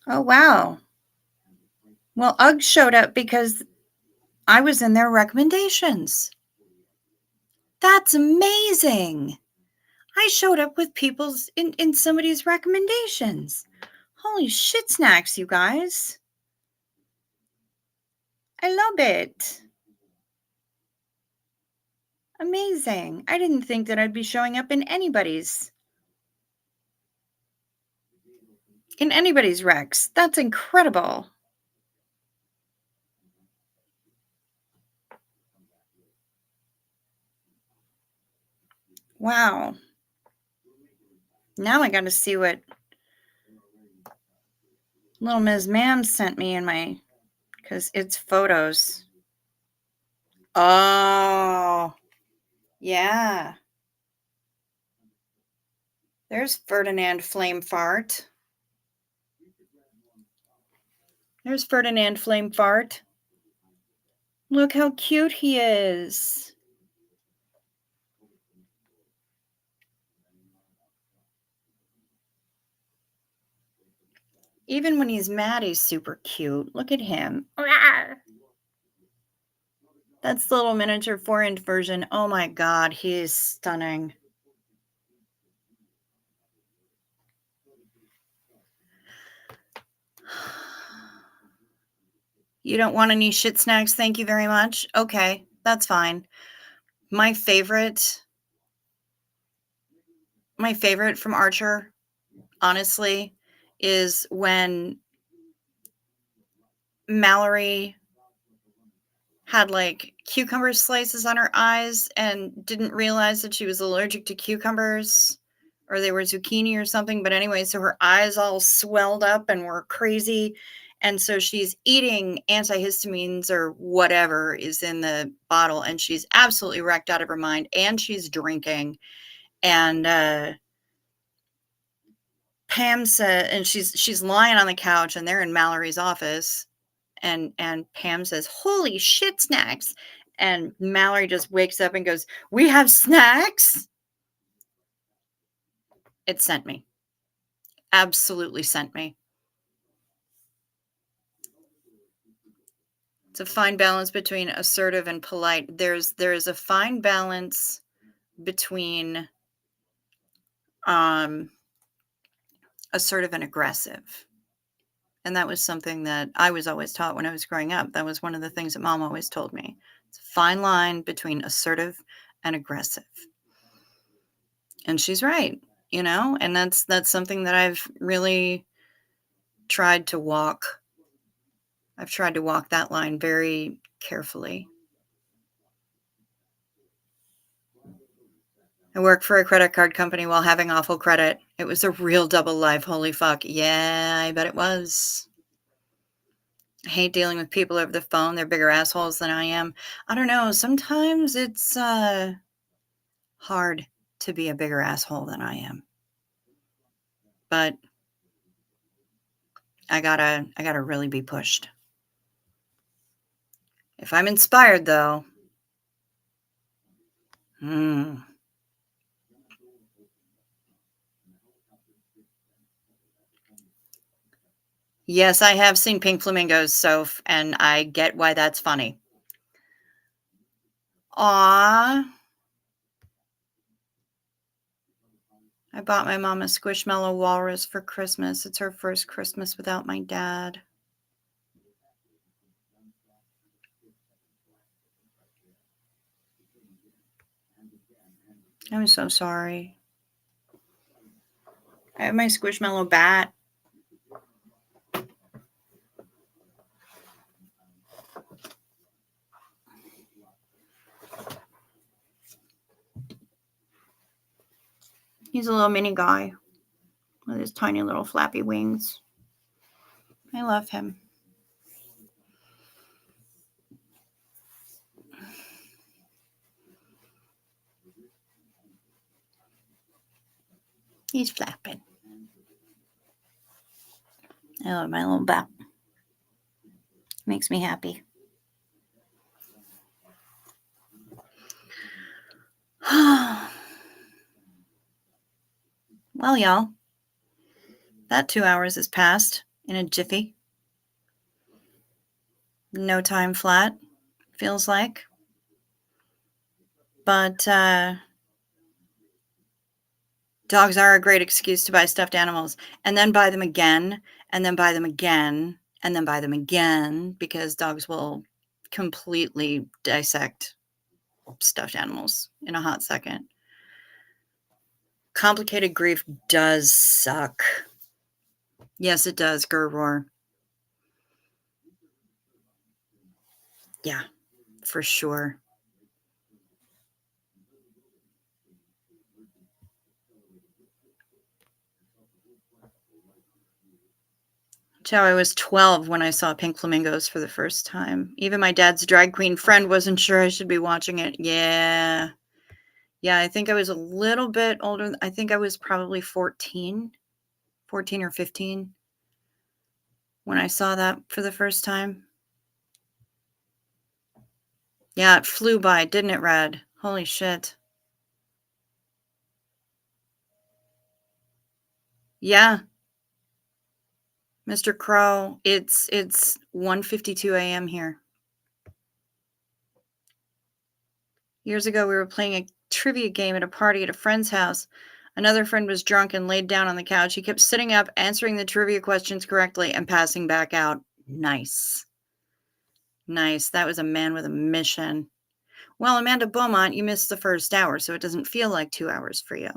Oh, wow. Well, UGG showed up because I was in their recommendations. That's amazing. I showed up with people's in somebody's recommendations. Holy shit snacks, you guys. I love it. Amazing. I didn't think that I'd be showing up in anybody's recs. That's incredible. Wow. Now I got to see what little Ms. Ma'am sent me in my, because it's photos. Oh, yeah. There's Ferdinand Flame Fart. There's Ferdinand Flame Fart. Look how cute he is. Even when he's mad, he's super cute. Look at him. That's the little miniature 4-inch version. Oh my God, he is stunning. You don't want any shit snacks? Thank you very much. Okay, that's fine. My favorite from Archer, honestly, is when Mallory had like cucumber slices on her eyes and didn't realize that she was allergic to cucumbers or they were zucchini or something. But anyway, so her eyes all swelled up and were crazy. And so she's eating antihistamines or whatever is in the bottle, and she's absolutely wrecked out of her mind, and she's drinking. And Pam said, and she's lying on the couch, and they're in Mallory's office, and Pam says, "Holy shit, snacks!" And Mallory just wakes up and goes, "We have snacks." It sent me. Absolutely sent me. It's a fine balance between assertive and polite. There is a fine balance between assertive and aggressive. And that was something that I was always taught when I was growing up. That was one of the things that mom always told me. It's a fine line between assertive and aggressive. And she's right, and that's something that I've really tried to walk. I've tried to walk that line very carefully. I worked for a credit card company while having awful credit. It was a real double life. Holy fuck. Yeah, I bet it was. I hate dealing with people over the phone. They're bigger assholes than I am. I don't know. Sometimes it's hard to be a bigger asshole than I am. But I gotta really be pushed. If I'm inspired, though, Yes, I have seen pink flamingos, Soph, and I get why that's funny. Aw. I bought my mom a Squishmallow walrus for Christmas. It's her first Christmas without my dad. I'm so sorry. I have my Squishmallow bat. He's a little mini guy with his tiny little flappy wings. I love him. He's flapping. I love my little bat. Makes me happy. Well, y'all, that 2 hours has passed in a jiffy. No time flat, feels like. But dogs are a great excuse to buy stuffed animals and then buy them again, and then buy them again, and then buy them again, because dogs will completely dissect stuffed animals in a hot second. Complicated grief does suck. Yes, it does, Gerroar. Yeah, for sure. Joe, I was 12 when I saw pink flamingos for the first time. Even my dad's drag queen friend wasn't sure I should be watching it. Yeah. Yeah, I think I was a little bit older. I think I was probably 14 or 15 when I saw that for the first time. Yeah, it flew by, didn't it, Red? Holy shit. Yeah. Mr. Crow, it's 1:52 a.m. here. Years ago, we were playing a trivia game at a party at a friend's house. Another friend was drunk and laid down on the couch. He kept sitting up, answering the trivia questions correctly, and passing back out. Nice. Nice. That was a man with a mission. Well, Amanda Beaumont, you missed the first hour, so it doesn't feel like 2 hours for you.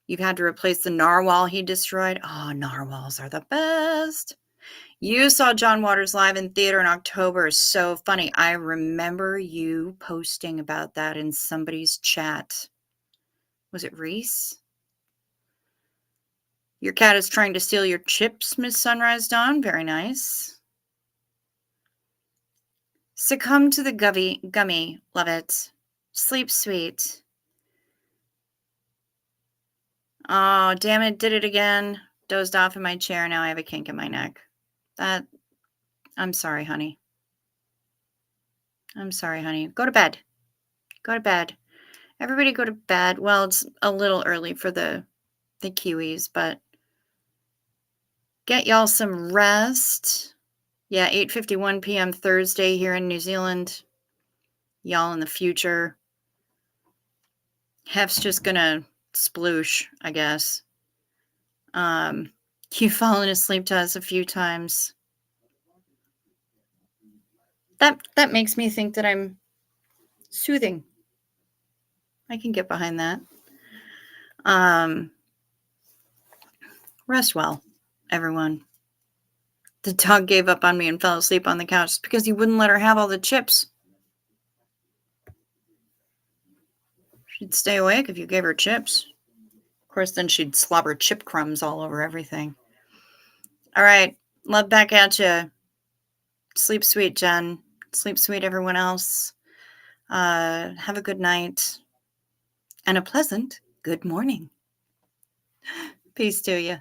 You've had to replace the narwhal he destroyed. Oh, narwhals are the best. You saw John Waters live in theater in October. So funny. I remember you posting about that in somebody's chat. Was it Reese? Your cat is trying to steal your chips, Miss Sunrise Dawn. Very nice. Succumb to the gummy. Love it. Sleep sweet. Oh, damn it. Did it again. Dozed off in my chair. Now I have a kink in my neck. I'm sorry, honey. I'm sorry, honey. Go to bed. Go to bed. Everybody go to bed. Well, it's a little early for the Kiwis, but get y'all some rest. Yeah, 8:51 p.m. Thursday here in New Zealand. Y'all in the future. Hef's just gonna sploosh, I guess. You've fallen asleep to us a few times. That makes me think that I'm soothing. I can get behind that. Rest well, everyone. The dog gave up on me and fell asleep on the couch because you wouldn't let her have all the chips. She'd stay awake if you gave her chips. Of course, then she'd slobber chip crumbs all over everything. All right. Love back at you. Sleep sweet, Jen. Sleep sweet, everyone else. Have a good night and a pleasant good morning. Peace to you.